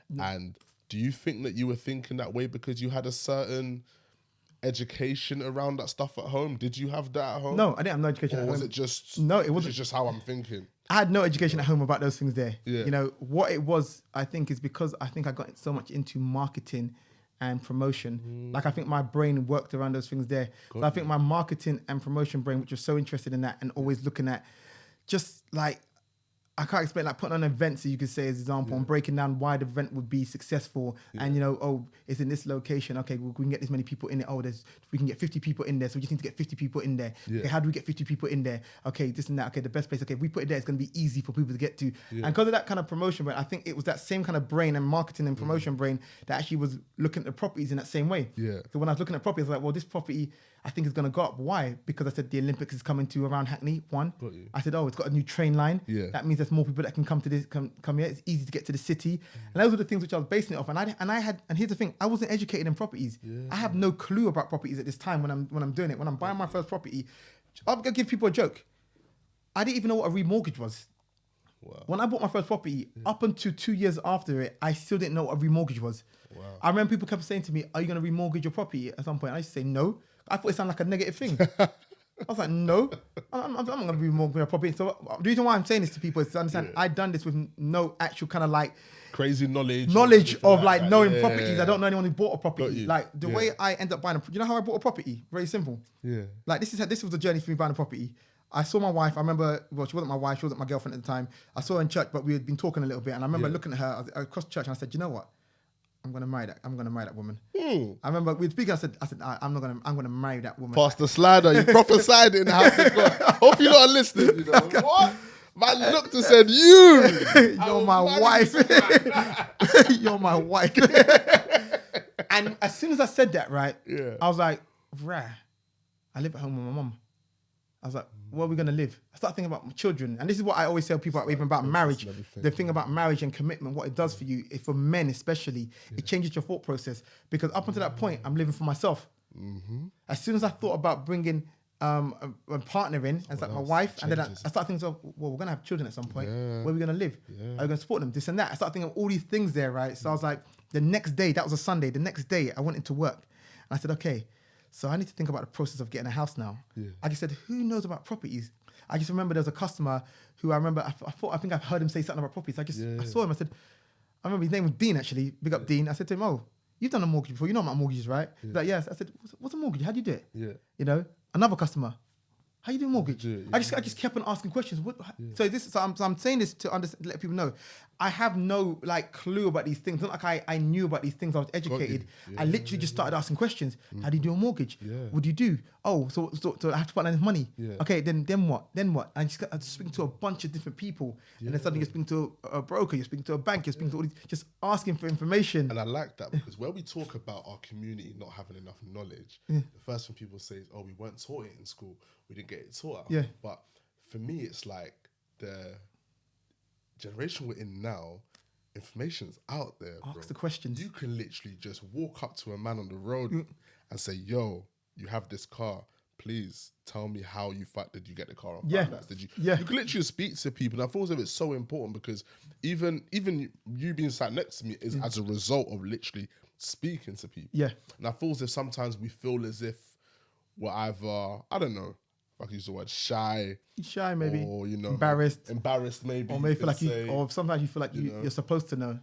Yeah. And do you think that you were thinking that way because you had a certain education around that stuff at home? Did you have that at home? No, I didn't have no education at home. Or was it just... No, it wasn't. It's just how I'm thinking. I had no education at home about those things there. Yeah. What it was, I think, is because I think I got so much into marketing and promotion. Like, I think my brain worked around those things there. So I think my marketing and promotion brain, which was so interested in that and always looking at just like, I can't explain, like putting on events, you could say, as an example, and breaking down why the event would be successful. And, it's in this location. Okay, we can get this many people in it. We can get 50 people in there. So we just need to get 50 people in there. Yeah. Okay, how do we get 50 people in there? Okay, this and that. Okay, the best place. Okay, if we put it there, it's going to be easy for people to get to. Yeah. And because of that kind of promotion brain, I think it was that same kind of brain and marketing and promotion brain that actually was looking at the properties in that same way. Yeah. So when I was looking at properties, I was like, well, this property, I think is going to go up. Why? Because I said the Olympics is coming to around Hackney. I said, it's got a new train line. Yeah. That means there's more people that can come to this, come here. It's easy to get to the city. And those are the things which I was basing it off. And here's the thing, I wasn't educated in properties. Yeah. I have no clue about properties at this time when I'm doing it. When I'm buying my first property, I'll give people a joke. I didn't even know what a remortgage was. Wow. When I bought my first property, up until 2 years after it, I still didn't know what a remortgage was. Wow. I remember people kept saying to me, "Are you going to remortgage your property at some point?" I used to say no. I thought it sounded like a negative thing. I was like, no, I'm not going to remortgage my property. So the reason why I'm saying this to people is to understand I've done this with no actual kind of like crazy knowledge of like that. knowing properties. I don't know anyone who bought a property. you. Like the way I end up buying you know how I bought a property? Very simple. Yeah. Like this was the journey for me buying a property. I saw my wife. I remember, well, she wasn't my wife. She wasn't my girlfriend at the time. I saw her in church, but we had been talking a little bit. And I remember looking at her across church, and I said, "You know what? I'm gonna marry that woman." I remember we were speaking. I said, I'm gonna marry that woman. Pastor Slider, you prophesied it in the house of God. Hope you're not listening. You know what? Man looked and said, You're my wife. You're my wife. And as soon as I said that, right, I was like, rah, I live at home with my mum. I was like, where are we going to live? I started thinking about my children. And this is what I always tell people, even about marriage. The thing about marriage and commitment, what it does for you, for men especially, it changes your thought process. Because up until that point, I'm living for myself. As soon as I thought about bringing a partner in, as like my wife, and then I started thinking, well, we're going to have children at some point. Where are we going to live? Are we going to support them? This and that. I started thinking of all these things there, right? So I was like, the next day, that was a Sunday, the next day I went into work. And I said, okay, so I need to think about the process of getting a house now. I just said, who knows about properties? I just remember there was a customer who I remember, I think I've heard him say something about properties. I saw him, I said, I remember his name was Dean actually, big up Dean. I said to him, oh, you've done a mortgage before, you know about mortgages, right? He's like, yes. I said, what's a mortgage? How do you do it? You know, another customer, how you do a mortgage? I just kept on asking questions. So I'm saying this to let people know, I have no like clue about these things. Not like I knew about these things. I was educated. I literally just started asking questions. How do you do a mortgage? What do you do? Oh, so I have to put in money. Okay, then what? I just speaking to a bunch of different people, and then suddenly you're speaking to a broker, you're speaking to a bank, you're speaking to all these, just asking for information. And I like that because when we talk about our community not having enough knowledge, the first thing people say is, "Oh, we weren't taught it in school. We didn't get it taught." But for me, it's like the generation we're in now, information's out there. Ask the questions. You can literally just walk up to a man on the road and say, "Yo, you have this car. Please tell me how did you get the car on finance? Did you?" You can literally speak to people. And I feel as if it's so important because even you being sat next to me is as a result of literally speaking to people. And I feel as if sometimes we feel as if we're either, I don't know, if I can use the word shy maybe, or embarrassed maybe, or maybe feel like or sometimes you feel like you're supposed to know.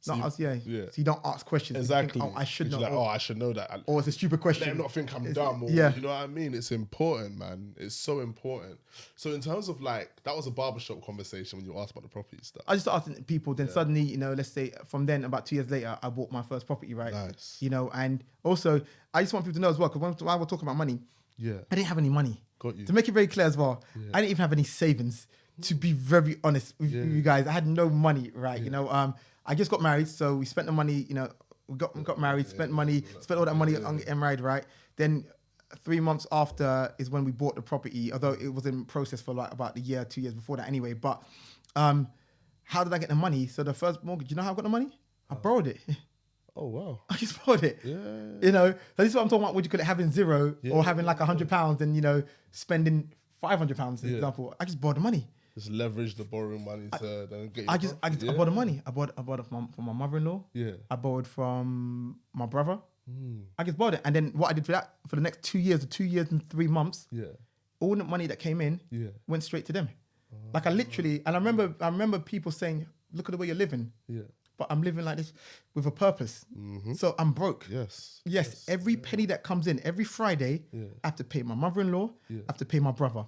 So you don't ask questions. Exactly. You think, I should know. Like, I should know that. Or it's a stupid question. Let them not think I'm dumb. Or, you know what I mean? It's important, man. It's so important. So in terms of like, that was a barbershop conversation when you asked about the property stuff. I just started asking people. Then suddenly, let's say from then, about 2 years later, I bought my first property, right? Nice. And also, I just want people to know as well, because when we're talking about money, I didn't have any money. Got you. To make it very clear as well, I didn't even have any savings. To be very honest with you guys, I had no money, right? I just got married, so we spent the money. We got married, spent money, spent all that money on getting married, right? Then 3 months after is when we bought the property, although it was in process for like about a year, 2 years before that anyway. But how did I get the money? So the first mortgage, you know how I got the money? I borrowed it. Oh, wow. I just borrowed it. So this is what I'm talking about. Would you call it having zero or having like £100 and, spending £500, for example. I just borrowed the money. Just leverage the borrowing money to then get I borrowed the money. I borrowed it from my mother-in-law. I borrowed from my brother. I just borrowed it. And then what I did for the next 2 years, 2 years and 3 months, all the money that came in went straight to them. Like I literally, and I remember people saying, look at the way you're living. But I'm living like this with a purpose. So I'm broke. Yes. Every penny that comes in, every Friday, I have to pay my mother-in-law, I have to pay my brother.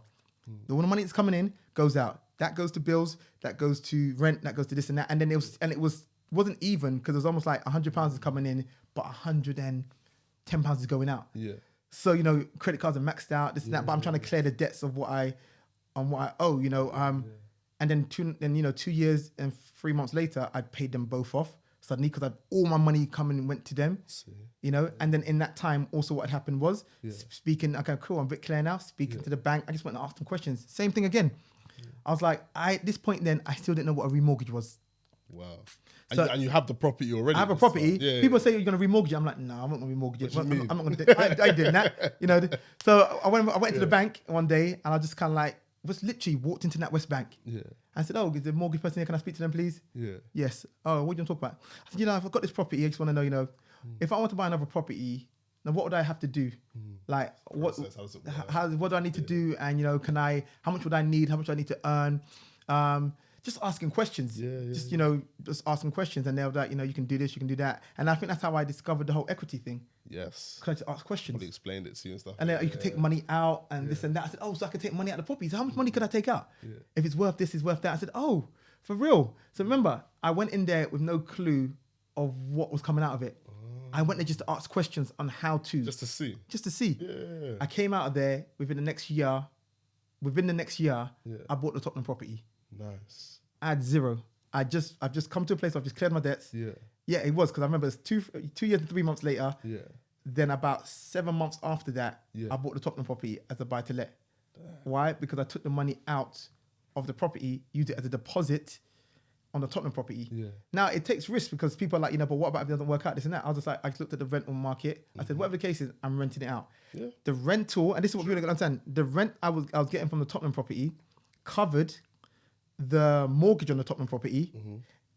All the money that's coming in goes out. That goes to bills, that goes to rent, that goes to this and that. And then it wasn't even because it was almost like £100 is coming in, but £110 is going out. So, credit cards are maxed out, this and that, but I'm trying to clear the debts of what I owe, And then 2 years and 3 months later, I paid them both off suddenly because all my money coming and went to them, And then in that time, also what had happened was speaking, okay, cool, I'm a bit clear now, speaking to the bank. I just went and asked them questions. Same thing again. I was like, at this point then, I still didn't know what a remortgage was. Wow. And you have the property already. I have a property. People say you're going to remortgage it. I'm like, no, I'm not going to remortgage it. I'm not going to do it. I did that, So I went to the bank one day and I just kind of like, was literally walked into that West Bank. Yeah. I said, oh, is the mortgage person here? Can I speak to them, please? Yeah. Yes. Oh, what do you want to talk about? I said, if I've got this property, I just want to know, if I want to buy another property, now what would I have to do? Like, what do I need to do? And, how much would I need? How much do I need to earn? Just asking questions. Just asking questions. And they're like, you can do this, you can do that. And I think that's how I discovered the whole equity thing. Yes. Because I just ask questions. They explained it to you and stuff. And then you can take money out and this and that. I said, oh, so I can take money out of the property. So how much money could I take out? Yeah. If it's worth this, it's worth that. I said, oh, for real. So remember, I went in there with no clue of what was coming out of it. I went there just to ask questions on how to. Just to see. Yeah. I came out of there within the next year, I bought the Tottenham property. Nice. I had zero. I've just come to a place where I've just cleared my debts. Yeah. Yeah, it was, because I remember it's 2 years and 3 months later. Yeah. Then about 7 months after that, Yeah. I bought the Tottenham property as a buy-to-let. Why? Because I took the money out of the property, used it as a deposit on the Tottenham property. Yeah. Now, it takes risk because people are like, but what about if it doesn't work out, this and that? I was just like, I just looked at the rental market. I said, whatever the case is, I'm renting it out. Yeah. The rental, and this is what people don't understand, the rent I was getting from the Tottenham property covered the mortgage on the Tottenham property.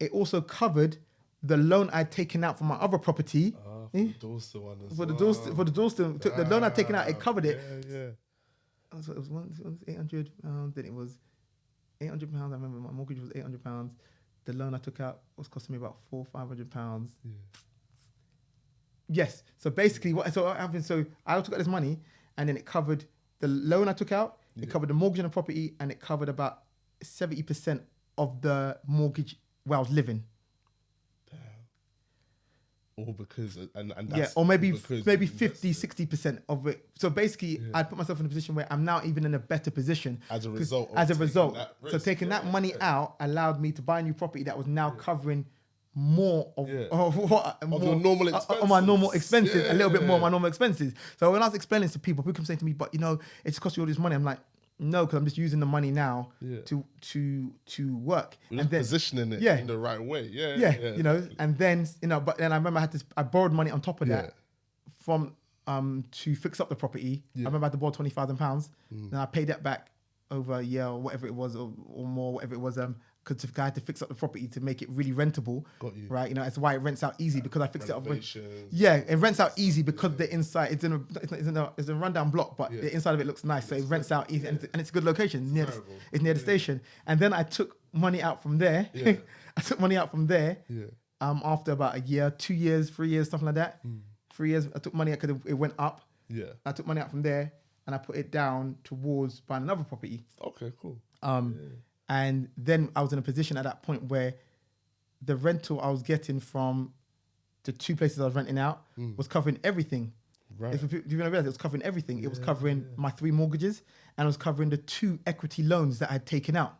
It also covered the loan I'd taken out from my other property. For the Dorset one as For the well. Dorset, the loan I'd taken out, it covered it. Yeah. So it was £800. Then it was £800. I remember my mortgage was £800. The loan I took out was costing me about £400-500. Yeah. Yes. So basically, what happened? So I took out this money, and then it covered the loan I took out. It covered the mortgage on the property, and it covered about 70% of the mortgage where I was living. All because and that's or maybe because 50-60% of it. So basically, I put myself in a position where I'm now even in a better position as a result. So taking that money out allowed me to buy a new property that was now covering more of your normal expenses. Of my normal expenses, a little bit more of my normal expenses. So when I was explaining to people kept saying to me, but it's cost you all this money. I'm like, no, because I'm just using the money now to work. You're and then positioning it in the right way. And then but then I remember I borrowed money on top of that from to fix up the property. I remember I had to borrow £20,000. Then I paid that back over a year or whatever it was, or more, whatever it was. Because I had to fix up the property to make it really rentable. Got you. Right? That's why it rents out easy, because I fixed it up. Yeah, it rents out easy because the inside it's a rundown block, but the inside of it looks nice, so it rents out easy, and it's a good location. It's near the station. And then I took money out from there. I took money out from there. After about a year, 2 years, 3 years, something like that. 3 years, I took money out because it went up. Yeah. I took money out from there and I put it down towards buying another property. Okay, cool. And then I was in a position at that point where the rental I was getting from the 2 places I was renting out was covering everything. Right. Do you realize it was covering everything? It was covering my 3 mortgages, and it was covering the 2 equity loans that I had taken out.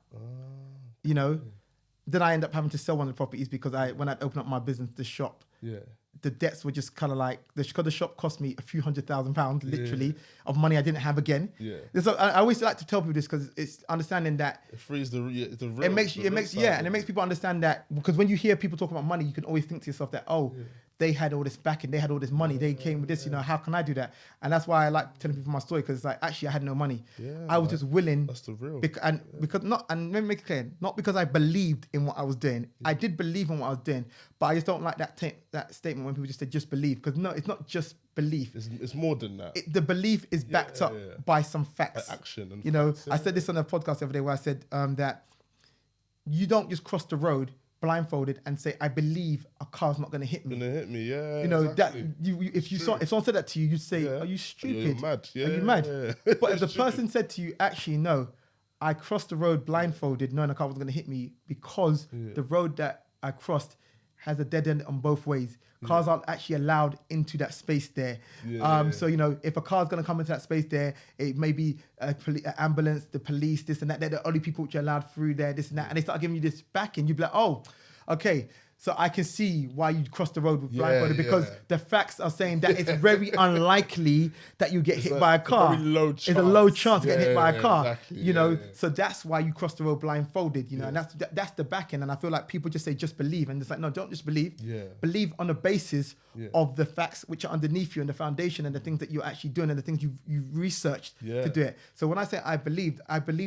Then I ended up having to sell one of the properties because when I'd opened up my business, the shop, the debts were just kind of like, because the shop cost me a few £100,000, literally, of money I didn't have again. So I always like to tell people this because it's understanding that it frees the real. It makes people understand that, because when you hear people talk about money, you can always think to yourself that, they had all this backing, they had all this money, they came with this, how can I do that? And that's why I like telling people my story, because it's like, actually I had no money. I was just willing. That's the real. And let me make it clear, not because I believed in what I was doing. I did believe in what I was doing, but I just don't like that statement when people just say just believe, because no, it's not just belief. It's more than that. The belief is backed up by some facts. Action. And I said this on a podcast the other day where I said that you don't just cross the road blindfolded and say, I believe a car's not going to hit me. Exactly. That if someone said that to you, you'd say, are you stupid? You're mad. Are you mad? But if the person said to you, actually, no, I crossed the road blindfolded knowing a car was going to hit me, because the road that I crossed has a dead end on both ways. Cars aren't actually allowed into that space there. So, if a car's going to come into that space there, it may be an ambulance, the police, this and that. They're the only people which are allowed through there, this and that. And they start giving you this back, and you'd be like, oh, okay. So I can see why you cross the road with blindfolded, because yeah. the facts are saying that it's very unlikely that you get hit by a car. Very low chance. It's a low chance of getting hit by a car. Exactly. You know, so that's why you cross the road blindfolded. You know, and that's the back end. And I feel like people just say just believe, and it's like, no, don't just believe. Yeah. Believe on the basis of the facts which are underneath you and the foundation and the things that you're actually doing and the things you've researched to do it. So when I say I believed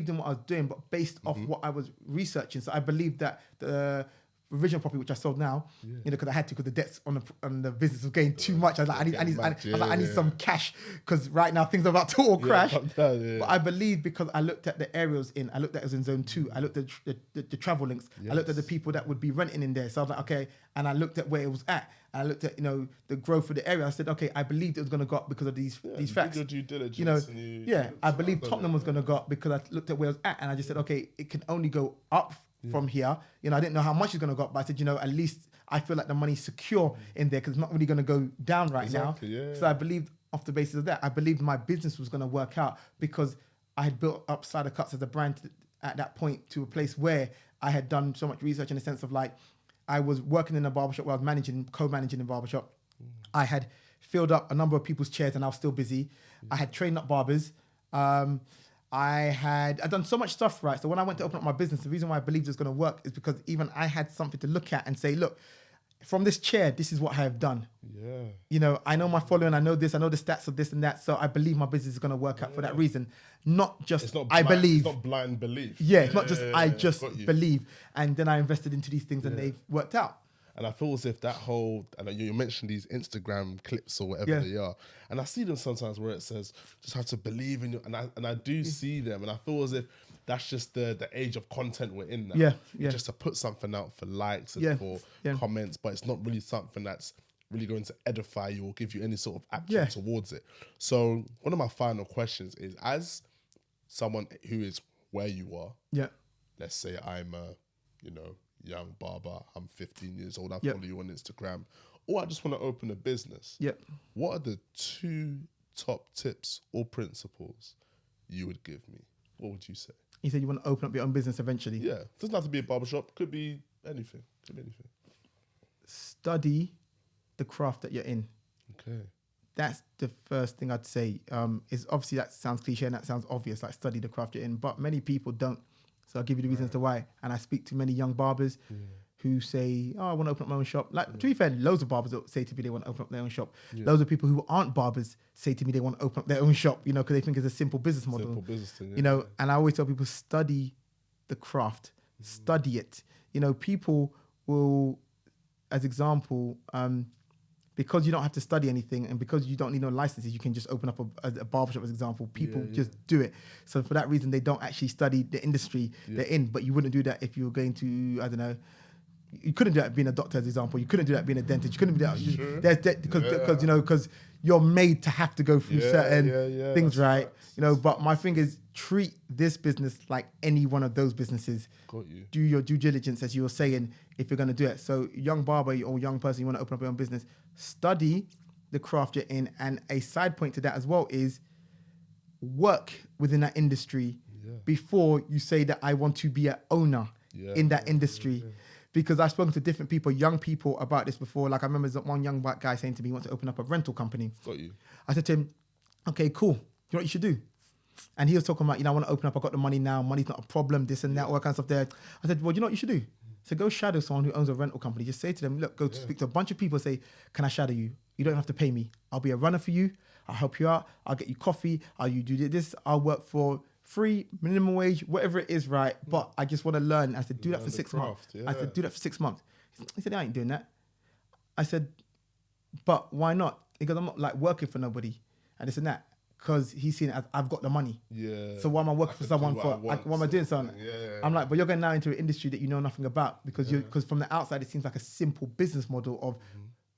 in what I was doing, but based off what I was researching. So I believed that the original property, which I sold now, you know, because I had to, because the debts on the business was getting too much. I was like, I need some cash, because right now things are about to all crash. But I believe, because I looked at the areas I looked at it was in zone 2. I looked at the travel links. I looked at the people that would be renting in there. So I was like, okay, and I looked at where it was at. And I looked at, you know, the growth of the area. I said, okay, I believed it was going to go up because of these facts. Your due diligence, you know, I believe Tottenham was going to go up because I looked at where it was at, and I just said, okay, it can only go up from here. You know, I didn't know how much it's going to go up, but I said, you know, at least I feel like the money's secure in there, because it's not really going to go down right now. So I believed, off the basis of that, I believed my business was going to work out, because I had built up Slider Cuts as a brand at that point to a place where I had done so much research, in the sense of, like, I was working in a barbershop where I was co-managing a barbershop. I had filled up a number of people's chairs, and I was still busy. I had trained up barbers. I'd done so much stuff, right? So when I went to open up my business, the reason why I believed it was going to work is because even I had something to look at and say, look, from this chair, this is what I have done. Yeah. You know, I know my following, I know this, I know the stats of this and that. So I believe my business is going to work out for that reason. Not just I believe. It's not blind belief. Yeah, it's not just I just believe. And then I invested into these things and they've worked out. And I feel as if that whole, and you mentioned these Instagram clips or whatever they are, and I see them sometimes where it says, just have to believe in you, and I do see them, and I feel as if that's just the age of content we're in now. Just to put something out for likes and for comments, but it's not really something that's really going to edify you or give you any sort of action towards it. So one of my final questions is, as someone who is where you are, let's say I'm a, young barber, I'm 15 years old, I follow you on Instagram, or I just want to open a business. What are the 2 top tips or principles you would give me? What would you say? You said you want to open up your own business eventually? Yeah. It doesn't have to be a barbershop. Could be anything. Study the craft that you're in. Okay. That's the first thing I'd say. Is obviously, that sounds cliche and that sounds obvious, like study the craft you're in, but many people don't. So I'll give you the reasons to why. And I speak to many young barbers who say, oh, I want to open up my own shop. Like, to be fair, loads of barbers say to me they want to open up their own shop. Loads of people who aren't barbers say to me they want to open up their own shop, because they think it's a simple business model. Simple business thing, and I always tell people, study the craft. Study it. People will, as example, because you don't have to study anything and because you don't need no licenses, you can just open up a barbershop, as example. People just do it. So for that reason, they don't actually study the industry they're in. But you wouldn't do that if you were going to, I don't know, you couldn't do that being a doctor, as example. You couldn't do that being a dentist. You couldn't do that because you're made to have to go through certain things, right? But my thing is, treat this business like any one of those businesses. Got you. Do your due diligence, as you were saying, if you're going to do it. So young barber or young person, you want to open up your own business, study the craft you're in. And a side point to that as well is work within that industry before you say that I want to be an owner in that industry. Because I've spoken to different people, young people, about this before. Like, I remember one young black guy saying to me he wants to open up a rental company. Got you. I said to him, okay, cool. You know what you should do? And he was talking about, I want to open up, I got the money now, money's not a problem, this and that, all that kind of stuff there. I said, well, you know what you should do? So go shadow someone who owns a rental company. Just say to them, look, go speak to a bunch of people, say, can I shadow you? You don't have to pay me. I'll be a runner for you. I'll help you out. I'll get you coffee. You do this. I'll work for free, minimum wage, whatever it is, right? But I just want to learn. I said, do that for 6 months. I said, do that for 6 months. He said, I ain't doing that. I said, but why not? He goes, I'm not like working for nobody and this and that. Because he's seen it as, I've got the money. So why am I working for someone why am I doing something? I'm like, but you're going now into an industry that you know nothing about, because because from the outside it seems like a simple business model of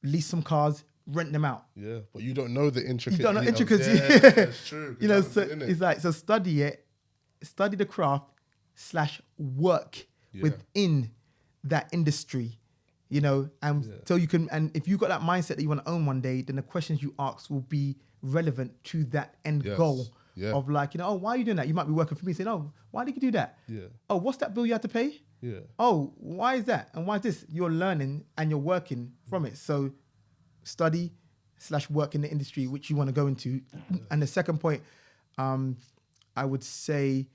lease some cars, rent them out. Yeah, but you don't know the intricacies. You don't know intricacies. Yeah, that's true. So it's like, so study it, study the craft / work within that industry. So you can, and if you've got that mindset that you want to own one day, then the questions you ask will be relevant to that end goal of like, oh, why are you doing that? You might be working for me saying, oh, why did you do that? Oh, what's that bill you had to pay? Yeah. Oh, why is that? And why is this? You're learning and you're working from it. So study / work in the industry which you want to go into. And the second point, I would say,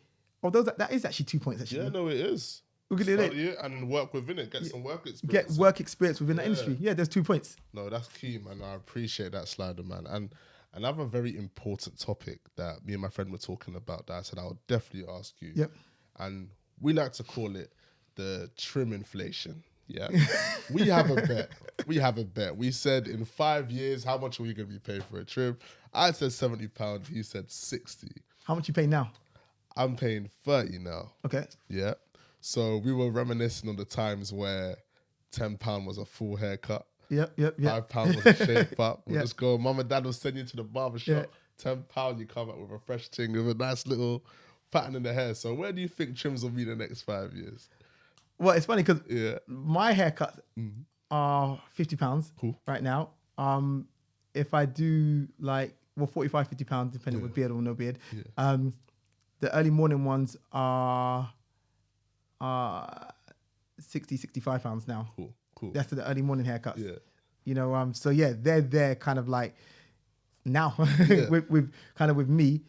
although that is actually 2 points actually. Yeah, no, it is. We could do that. Study it and then work within it. Get some work experience. Get work experience within the industry. Yeah, there's 2 points. No, that's key, man. I appreciate that, Slider, man. And another very important topic that me and my friend were talking about that I said I would definitely ask you. Yep. And we like to call it the trim inflation. Yeah. We have a bet. We said in 5 years, how much are we going to be paying for a trim? I said £70. He said 60. How much you pay now? I'm paying 30 now. Okay. Yeah. So we were reminiscing on the times where £10 was a full haircut. Yep. £5 was a shape up. We'll Yeah. just go. Mum and dad will send you to the barber shop. £10, you come out with a fresh thing with a nice little pattern in the hair. So where do you think trims will be the next 5 years? Well, it's funny because Yeah. my haircuts are £50 Cool. right now. If I do £45, £50, depending with beard or no beard. Yeah. The early morning ones are £60, £65 now. Cool. That's the early morning haircuts. Yeah. You know, so yeah, they're kind of like now Yeah. with me.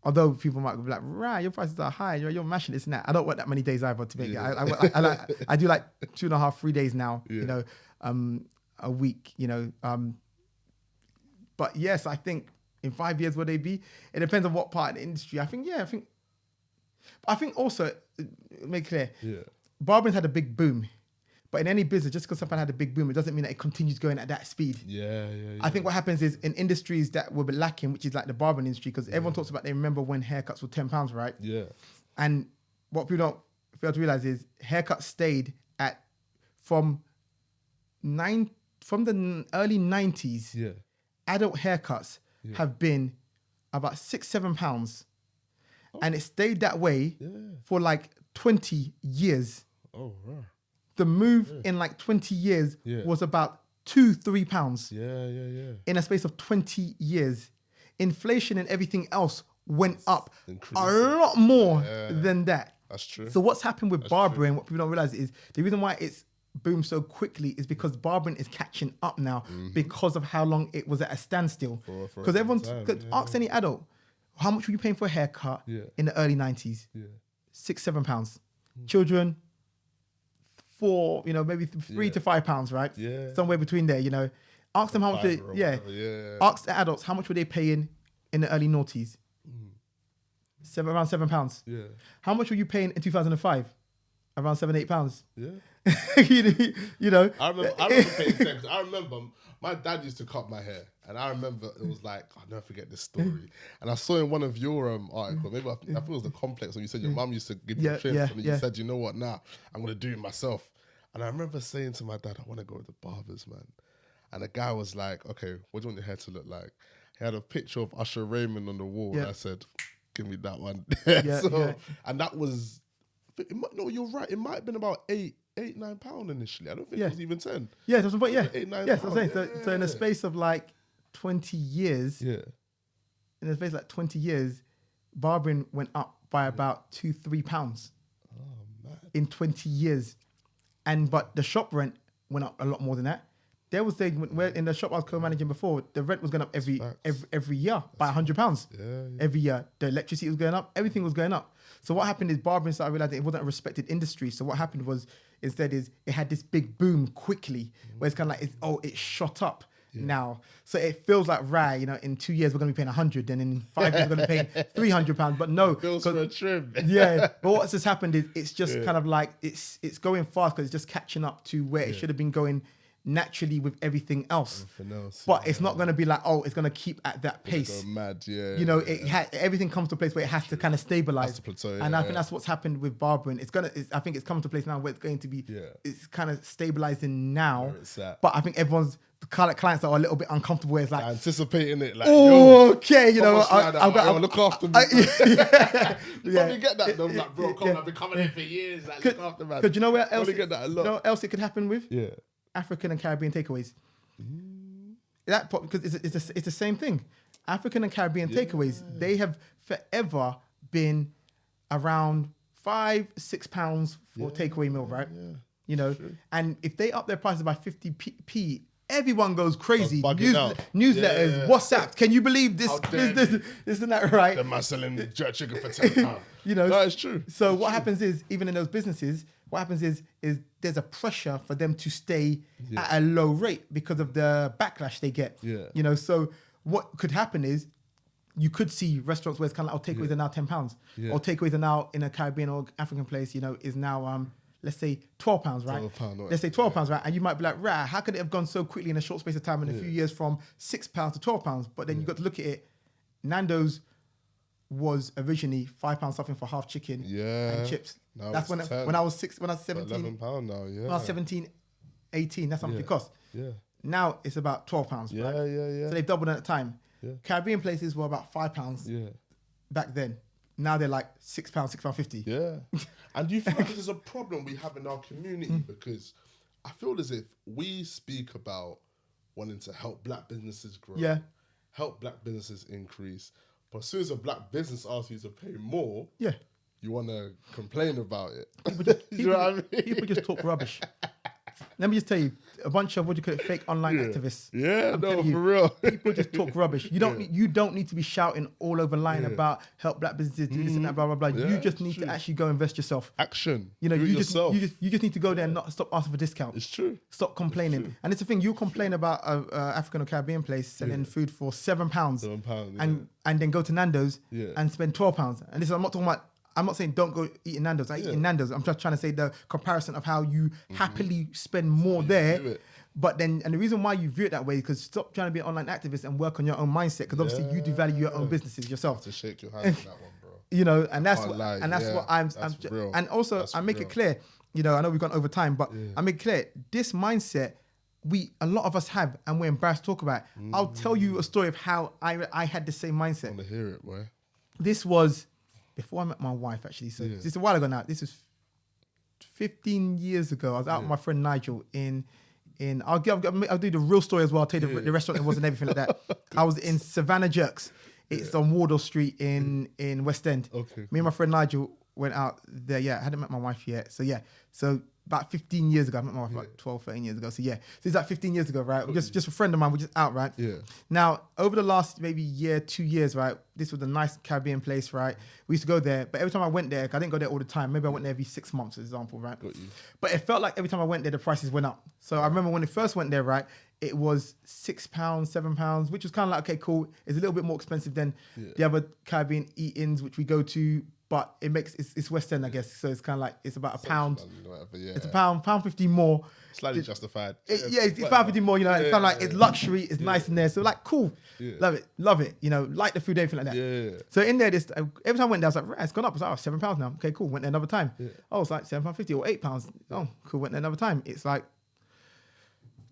Although people might be like, right, your prices are high, you're mashing this and that. I don't work that many days either to make it. I do like 2.5, 3 days now, you know, a week, you know. But yes, I think in 5 years, will they be? It depends on what part of the industry. I think also, make clear, barbering had a big boom. But in any business, just because something had a big boom, it doesn't mean that it continues going at that speed. Yeah. I think what happens is in industries that will be lacking, which is like the barbering industry, because everyone talks about, they remember when haircuts were £10, right? Yeah. And what people don't fail to realize is haircuts stayed at from the early 90s. Yeah. Adult haircuts have been about £6-7, and it stayed that way for like 20 years. Oh, right. The move in like 20 years was about £2-3 Yeah. in a space of 20 years. Inflation and everything else went up a lot more than that. That's true. So what's happened with barbering, what people don't realize is the reason why it's boomed so quickly is because barbering is catching up now because of how long it was at a standstill. Because ask any adult, how much were you paying for a haircut in the early 90s? £6-7. Children, $4, maybe £3 to £5, right? Yeah. Somewhere between there, you know. Ask them how much they, Ask the adults how much were they paying in the early noughties? Around £7. Yeah. How much were you paying in 2005? Around £7-8. Yeah. you know. I remember paying 10. I remember my dad used to cut my hair, and I remember it was like, I'll never forget this story. And I saw in one of your articles, maybe I think it was the Complex, when you said your mum used to give you trims, and you said, you know what, now I'm gonna do it myself. And I remember saying to my dad, I want to go to the barbers, man. And the guy was like, okay, what do you want your hair to look like? He had a picture of Usher Raymond on the wall, and I said, give me that one. And that was, no, you're right. It might have been about £8-9 initially. I don't think it was even 10. Yeah, that's what. Yeah, £8-9. Yes, I'm saying. So in a space of like 20 years, in a space of like 20 years, barbering went up by about £2-3 in 20 years, but the shop rent went up a lot more than that. There was where in the shop I was co-managing before, the rent was going up every year by £100 every year. The electricity was going up, everything was going up. So what happened is barbering started realizing it wasn't a respected industry. So what happened was instead it had this big boom quickly, where it's kind of like it shot up now. So it feels like in 2 years we're going to be paying 100, and in 5 years we're going to be paying £300. But no, bills for a trim. But what's just happened is it's just kind of like it's going fast because it's just catching up to where it should have been going naturally with everything else. But it's not going to be like, it's going to keep at that pace. Go mad, everything comes to a place where it has to kind of stabilize. Plateau, and I think that's what's happened with barbering. I think it's come to a place now where it's going to be, it's kind of stabilizing now. But I think clients are a little bit uncomfortable where it's like anticipating it, like, okay, I've got to look after me. You probably get that though, like, bro, I've been coming in for years, like, look after man. Because you know where else? Get that a lot. You know what else it could happen with? African and Caribbean takeaways. Because it's the same thing. African and Caribbean takeaways, they have forever been around £5-6 for takeaway meal, right? Yeah. You know, and if they up their prices by 50p, everyone goes crazy. Newsletters, WhatsApp. Can you believe this and that, right? They're selling jerk chicken for £10. You know, that is true. So what happens is, even in those businesses, what happens is there's a pressure for them to stay at a low rate because of the backlash they get. Yeah. You know, so what could happen is you could see restaurants where it's kind of like, takeaways are now £10, or takeaways are now in a Caribbean or African place, you know, is now let's say £12, right? Let's say £12, right? And you might be like, right, how could it have gone so quickly in a short space of time in a few years from £6 to £12? But then you got to look at it. Nando's was originally £5 something for half chicken and chips. Now that's when I was 17. £11 now, yeah. When I was 17, 18, that's how much it cost. Yeah. Now it's about £12, right? Yeah. So they've doubled at the time. Yeah. Caribbean places were about £5 back then. Now they're like £6, £6.50. Yeah. And do you feel like this is a problem we have in our community? Because I feel as if we speak about wanting to help black businesses grow, help black businesses increase, but as soon as a black business asks you to pay more, you want to complain about it. You know what I mean? People just talk rubbish. Let me just tell you, a bunch of fake online activists. Yeah, no, for real. People just talk rubbish. You don't need to be shouting all over line about help black businesses do this and that, blah blah blah. Yeah, you just need to actually go invest yourself. Action. You know, do you it just need to go there and not stop asking for discount. It's true. Stop complaining. And it's the thing, you complain about a African or Caribbean place selling food for £7, £7, and then go to Nando's and spend £12. And this, I'm not saying don't go eat in Nando's. I eat in Nando's. I'm just trying to say the comparison of how you happily spend more there. But then, and the reason why you view it that way is because stop trying to be an online activist and work on your own mindset. Because obviously you do value your own businesses yourself. To shake your hand on that one, bro. You know, and that's what I'm real. And also That's I make real. it clear. You know, I know we've gone over time, but I make it clear this mindset a lot of us have, and we're embarrassed to talk about it. I'll tell you a story of how I had the same mindset. I want to hear it, boy. This was before I met my wife, actually. So this is a while ago now. This was 15 years ago. I was out with my friend Nigel I'll do the real story as well. I'll tell you the restaurant it was and everything like that. I was in Savannah Jerks. It's on Wardour Street in West End. Okay. Me and my friend Nigel went out there. Yeah, I hadn't met my wife yet. So about 15 years ago. I met my wife about 12, 13 years ago. So it's like 15 years ago, right? Just a friend of mine. We're just out, right? Yeah. Now, over the last maybe year, 2 years, right? This was a nice Caribbean place, right? We used to go there, but every time I went there, I didn't go there all the time. Maybe I went there every 6 months, for example, right? Got you. But it felt like every time I went there, the prices went up. So I remember when I first went there, right? It was £6, £7, which was kind of like, okay, cool. It's a little bit more expensive than the other Caribbean eat-ins, which we go to. But it's West End, I guess. So it's kind of like, it's about £1. It's £1.50 more. Slightly justified. It's £1.50 more, you know. It's kind of like, it's luxury, it's nice in there. So like, cool. Yeah. Love it. You know, like the food, everything like that. Yeah. So in there, every time I went there, I was like, right, it's gone up. It's like, £7 now. Okay, cool. Went there another time. Yeah. Oh, it's like £7.50 or £8. Oh, cool. Went there another time. It's like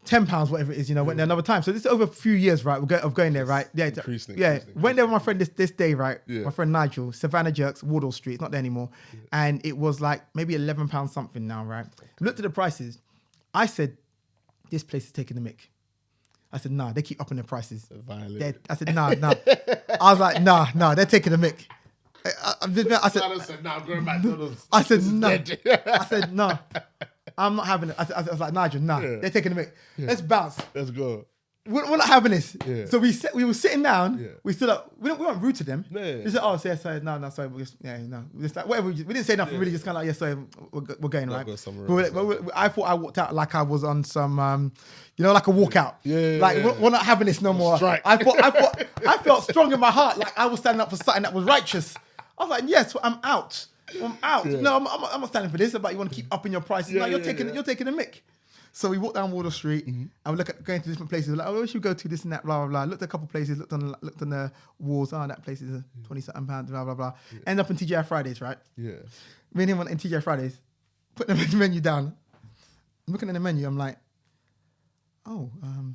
£10, whatever it is, you know, went there another time. So this is over a few years, right, of going there, right? Yeah, increasing. Went there with my friend this day, right? Yeah. My friend Nigel, Savannah Jerks, Wardour Street, it's not there anymore. Yeah. And it was like maybe £11 something now, right? Looked at the prices. I said, this place is taking the mick. I said, nah, they keep upping their prices. I said, nah. I was like, nah, they're taking the mick. I said, nah, I'm going back to those. I said, no. I said, no. I'm not having it. I was like, Nigel, nah, they're taking the mic. Let's bounce. Let's go. We're not having this. Yeah. So we were sitting down. Yeah. We stood up. We weren't rude to them. Yeah. We said, oh, sorry, no, sorry. We just, no. We just like, whatever. We didn't say nothing really. Just kind of like, sorry, we're going, right? I thought I walked out like I was on some, like a walkout. We're not having this no more. Strike. I felt strong in my heart. Like I was standing up for something that was righteous. I was like, yes, I'm out. I'm out. Yeah. No, I'm not standing for this. But you want to keep upping your prices. You're taking the mick. So we walked down Wardour Street and we going to different places. We're like, where should we go to? This and that, blah blah blah. Looked at a couple of places. Looked on the walls. Oh, that place is £20-something, blah blah blah. Yeah. End up in TGI Fridays, right? Yeah. Me and him went in TGI Fridays. Put the menu down. I'm looking at the menu. I'm like, oh,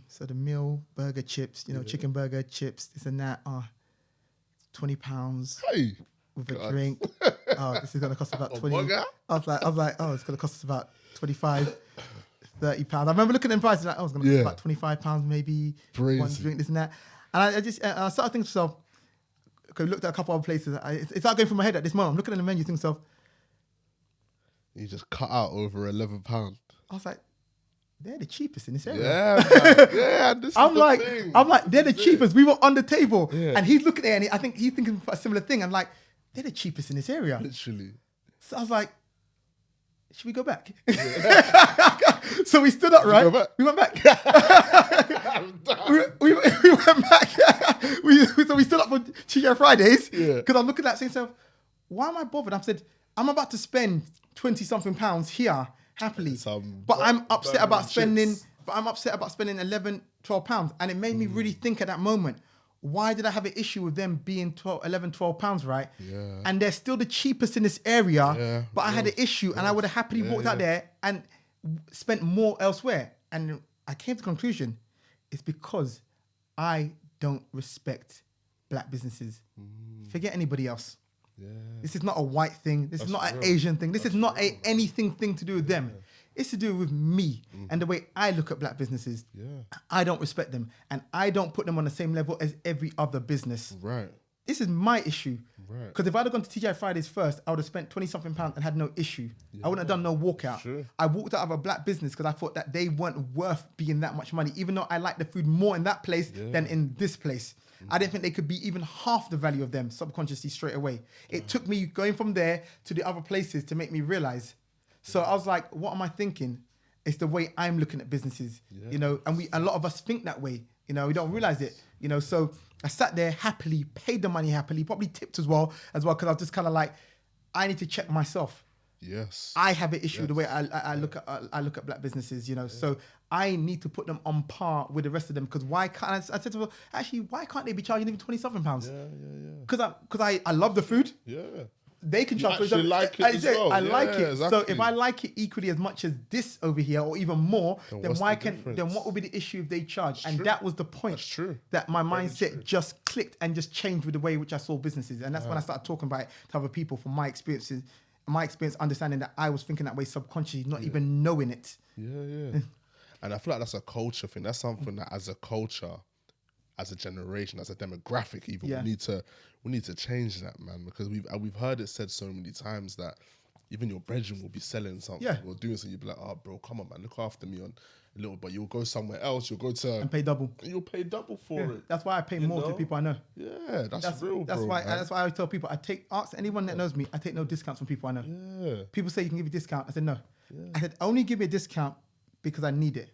so the meal, burger, chips. Chicken burger, chips, this and that. £20. Hey. With a drink. Oh, this is going to cost about 20. Burger? I was like, oh, it's going to cost us about 25, 30 pounds. I remember looking at the prices like, oh, it's going to cost about 25 pounds maybe. Crazy. One drink, this and that. And I started thinking to myself, okay, looked at a couple other places. It's not going through my head at this moment. I'm looking at the menu, thinking to myself, You just cut out over £11. I was like, they're the cheapest in this area. Yeah, man. Yeah. This is the thing. I'm like, they're the cheapest. We were on the table, Yeah. and he's looking there, and I think he's thinking a similar thing. I'm like, they're the cheapest in this area. Literally. So I was like, should we go back? So we stood up, right? Go back? We went back. we went back. So we stood up for TGI Fridays because I'm looking at that saying, so why am I bothered? I said, I'm about to spend 20 something pounds here happily, but I'm upset about spending. But I'm upset about spending 11, 12 pounds, and it made me really think at that moment. Why did I have an issue with them being 11, 12 pounds, right? Yeah. And they're still the cheapest in this area, but I had an issue and I would have happily walked out there and spent more elsewhere. And I came to the conclusion, it's because I don't respect black businesses. Forget anybody else. Yeah. This is not a white thing. This is not an Asian thing. This is not anything to do with them. It's to do with me and the way I look at black businesses. Yeah. I don't respect them, and I don't put them on the same level as every other business. Right. This is my issue. Right. Because if I'd have gone to TGI Fridays first, I would have spent 20 something pounds and had no issue. I wouldn't have done no walkout. Sure. I walked out of a black business because I thought that they weren't worth being that much money, even though I liked the food more in that place than in this place. I didn't think they could be even half the value of them subconsciously straight away. It took me going from there to the other places to make me realize. So I was like, what am I thinking? It's the way I'm looking at businesses, you know, and a lot of us think that way, you know, we don't realize it, you know. So I sat there happily, paid the money happily, probably tipped as well, because I was just kind of like, I need to check myself. Yes. I have an issue with the way I look at black businesses, you know. So I need to put them on par with the rest of them, because why can't I said to them, actually, why can't they be charging even 20 something pounds? Because I love the food. Yeah. They can charge. actually like it as well. I like it. Exactly. So if I like it equally as much as this over here, or even more, then what's why the can? difference? Then what would be the issue if they charge? That's And true. that was the point. That's true. That my Very mindset true. just clicked and just changed with the way which I saw businesses, and that's when I started talking about it to other people from my experiences, understanding that I was thinking that way subconsciously, not even knowing it. Yeah. And I feel like that's a culture thing. That's something that as a culture, as a generation, as a demographic, even we need to change that, man. Because we've heard it said so many times that even your brethren will be selling something or doing something. You'll be like, oh, bro, come on, man, look after me on a little. But you'll go somewhere else. You'll go to And pay double. You'll pay double for it. That's why I pay more to people I know. Yeah, that's real, that's bro. why. Man. That's why I tell people ask anyone that knows me. I take no discounts from people I know. Yeah. People say you can give me a discount. I said no. I said only give me a discount because I need it.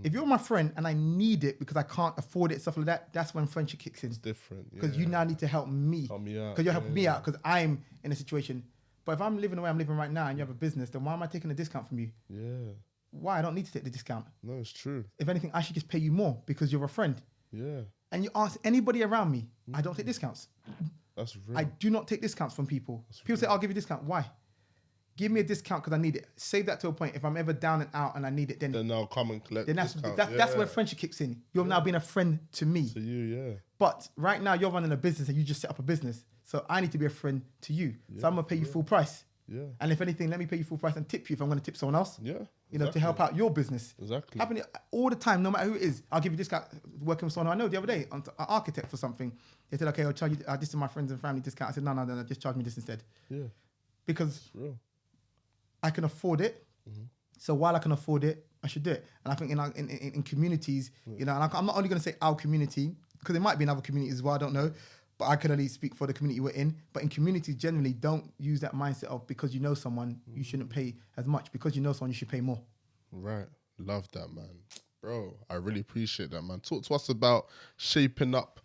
If you're my friend and I need it because I can't afford it, stuff like that, that's when friendship kicks in. It's different. Because you now need to help me. Help me out. Because you're helping me out because I'm in a situation. But if I'm living the way I'm living right now and you have a business, then why am I taking a discount from you? Yeah. Why? I don't need to take the discount. No, it's true. If anything, I should just pay you more because you're a friend. Yeah. And you ask anybody around me, I don't take discounts. That's real. I do not take discounts from people. People say, I'll give you a discount. Why? Give me a discount because I need it. Save that to a point. If I'm ever down and out and I need it, then I'll come and collect. that's discount. where friendship kicks in. You're now being a friend to me. To you, yeah. But right now you're running a business and you just set up a business. So I need to be a friend to you. So I'm gonna pay you full price. Yeah. And if anything, let me pay you full price and tip you if I'm gonna tip someone else. Yeah. You know, to help out your business. Exactly. Happening all the time, no matter who it is. I'll give you a discount. Working with someone I know the other day, an architect for something. They said, okay, I'll charge you. This is my friends and family discount. I said, no, just charge me this instead. Yeah. Because It's real. I can afford it. So while I can afford it, I should do it. And I think in communities, you know, and I'm not only going to say our community, because there might be in other communities as well, I don't know. But I can only speak for the community we're in. But in communities, generally, don't use that mindset of because you know someone, you shouldn't pay as much. Because you know someone, you should pay more. Right. Love that, man. Bro, I really appreciate that, man. Talk to us about shaping up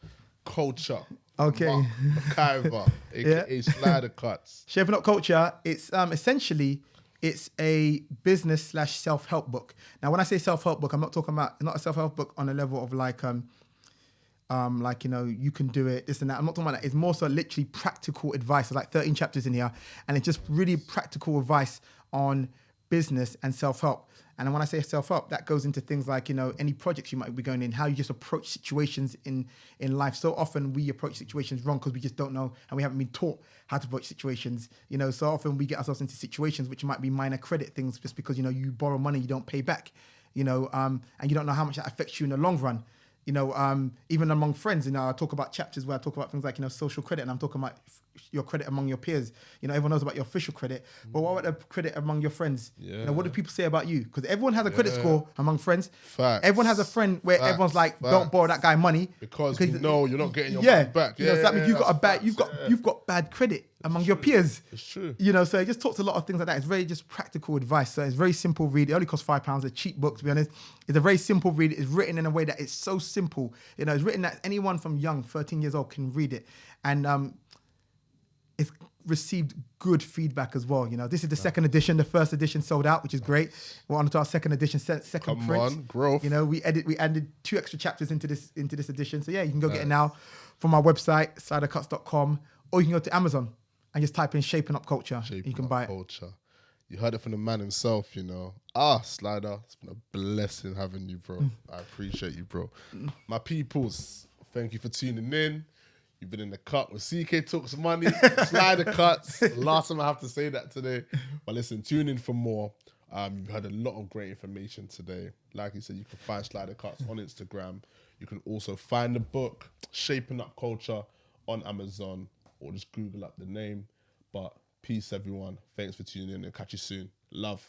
culture. Okay. McIver, aka Slider Cuts. Shaping Up Culture, it's essentially, it's a business / self-help book. Now, when I say self-help book, I'm not talking about, not a self-help book on a level of like, you know, you can do it, this and that. I'm not talking about that. It's more so literally practical advice. There's like 13 chapters in here. And it's just really practical advice on business and self-help. And when I say self-help, that goes into things like, you know, any projects you might be going in, how you just approach situations in life. So often we approach situations wrong because we just don't know and we haven't been taught how to approach situations. You know, so often we get ourselves into situations which might be minor credit things just because, you know, you borrow money, you don't pay back, you know, and you don't know how much that affects you in the long run. You know, even among friends, you know, I talk about chapters where I talk about things like, you know, social credit, and I'm talking about your credit among your peers. You know, everyone knows about your official credit, but what about the credit among your friends? Yeah. You know, what do people say about you? Because everyone has a credit score among friends. Facts. Everyone has a friend where everyone's like, don't borrow that guy money because we know you're not getting your money back. You know, so that means you've got bad credit among your peers. It's true. You know, so it just talks a lot of things like that. It's very just practical advice. So it's very simple read. It only costs £5. A cheap book, to be honest. It's a very simple read. It's written in a way that it's so simple. You know, it's written that anyone from young, 13 years old, can read it. And it's received good feedback as well. You know, this is the second edition. The first edition sold out, which is great. We're on to our second edition, second Come print. on, growth. You know, we added 2 extra chapters into this edition. So yeah, you can go get it now from our website, slidercuts.com, or you can go to Amazon and just type in Shaping Up Culture. You can buy it. Culture. You heard it from the man himself, you know. Slider, it's been a blessing having you, bro. I appreciate you, bro. My peoples, thank you for tuning in. You've been in the cut with CK Talks Money, Slider Cuts. Last time I have to say that today. But listen, tune in for more. You've had a lot of great information today. Like you said, you can find Slider Cuts on Instagram. You can also find the book, Shaping Up Culture, on Amazon, or just Google up the name. But peace, everyone. Thanks for tuning in and catch you soon. Love.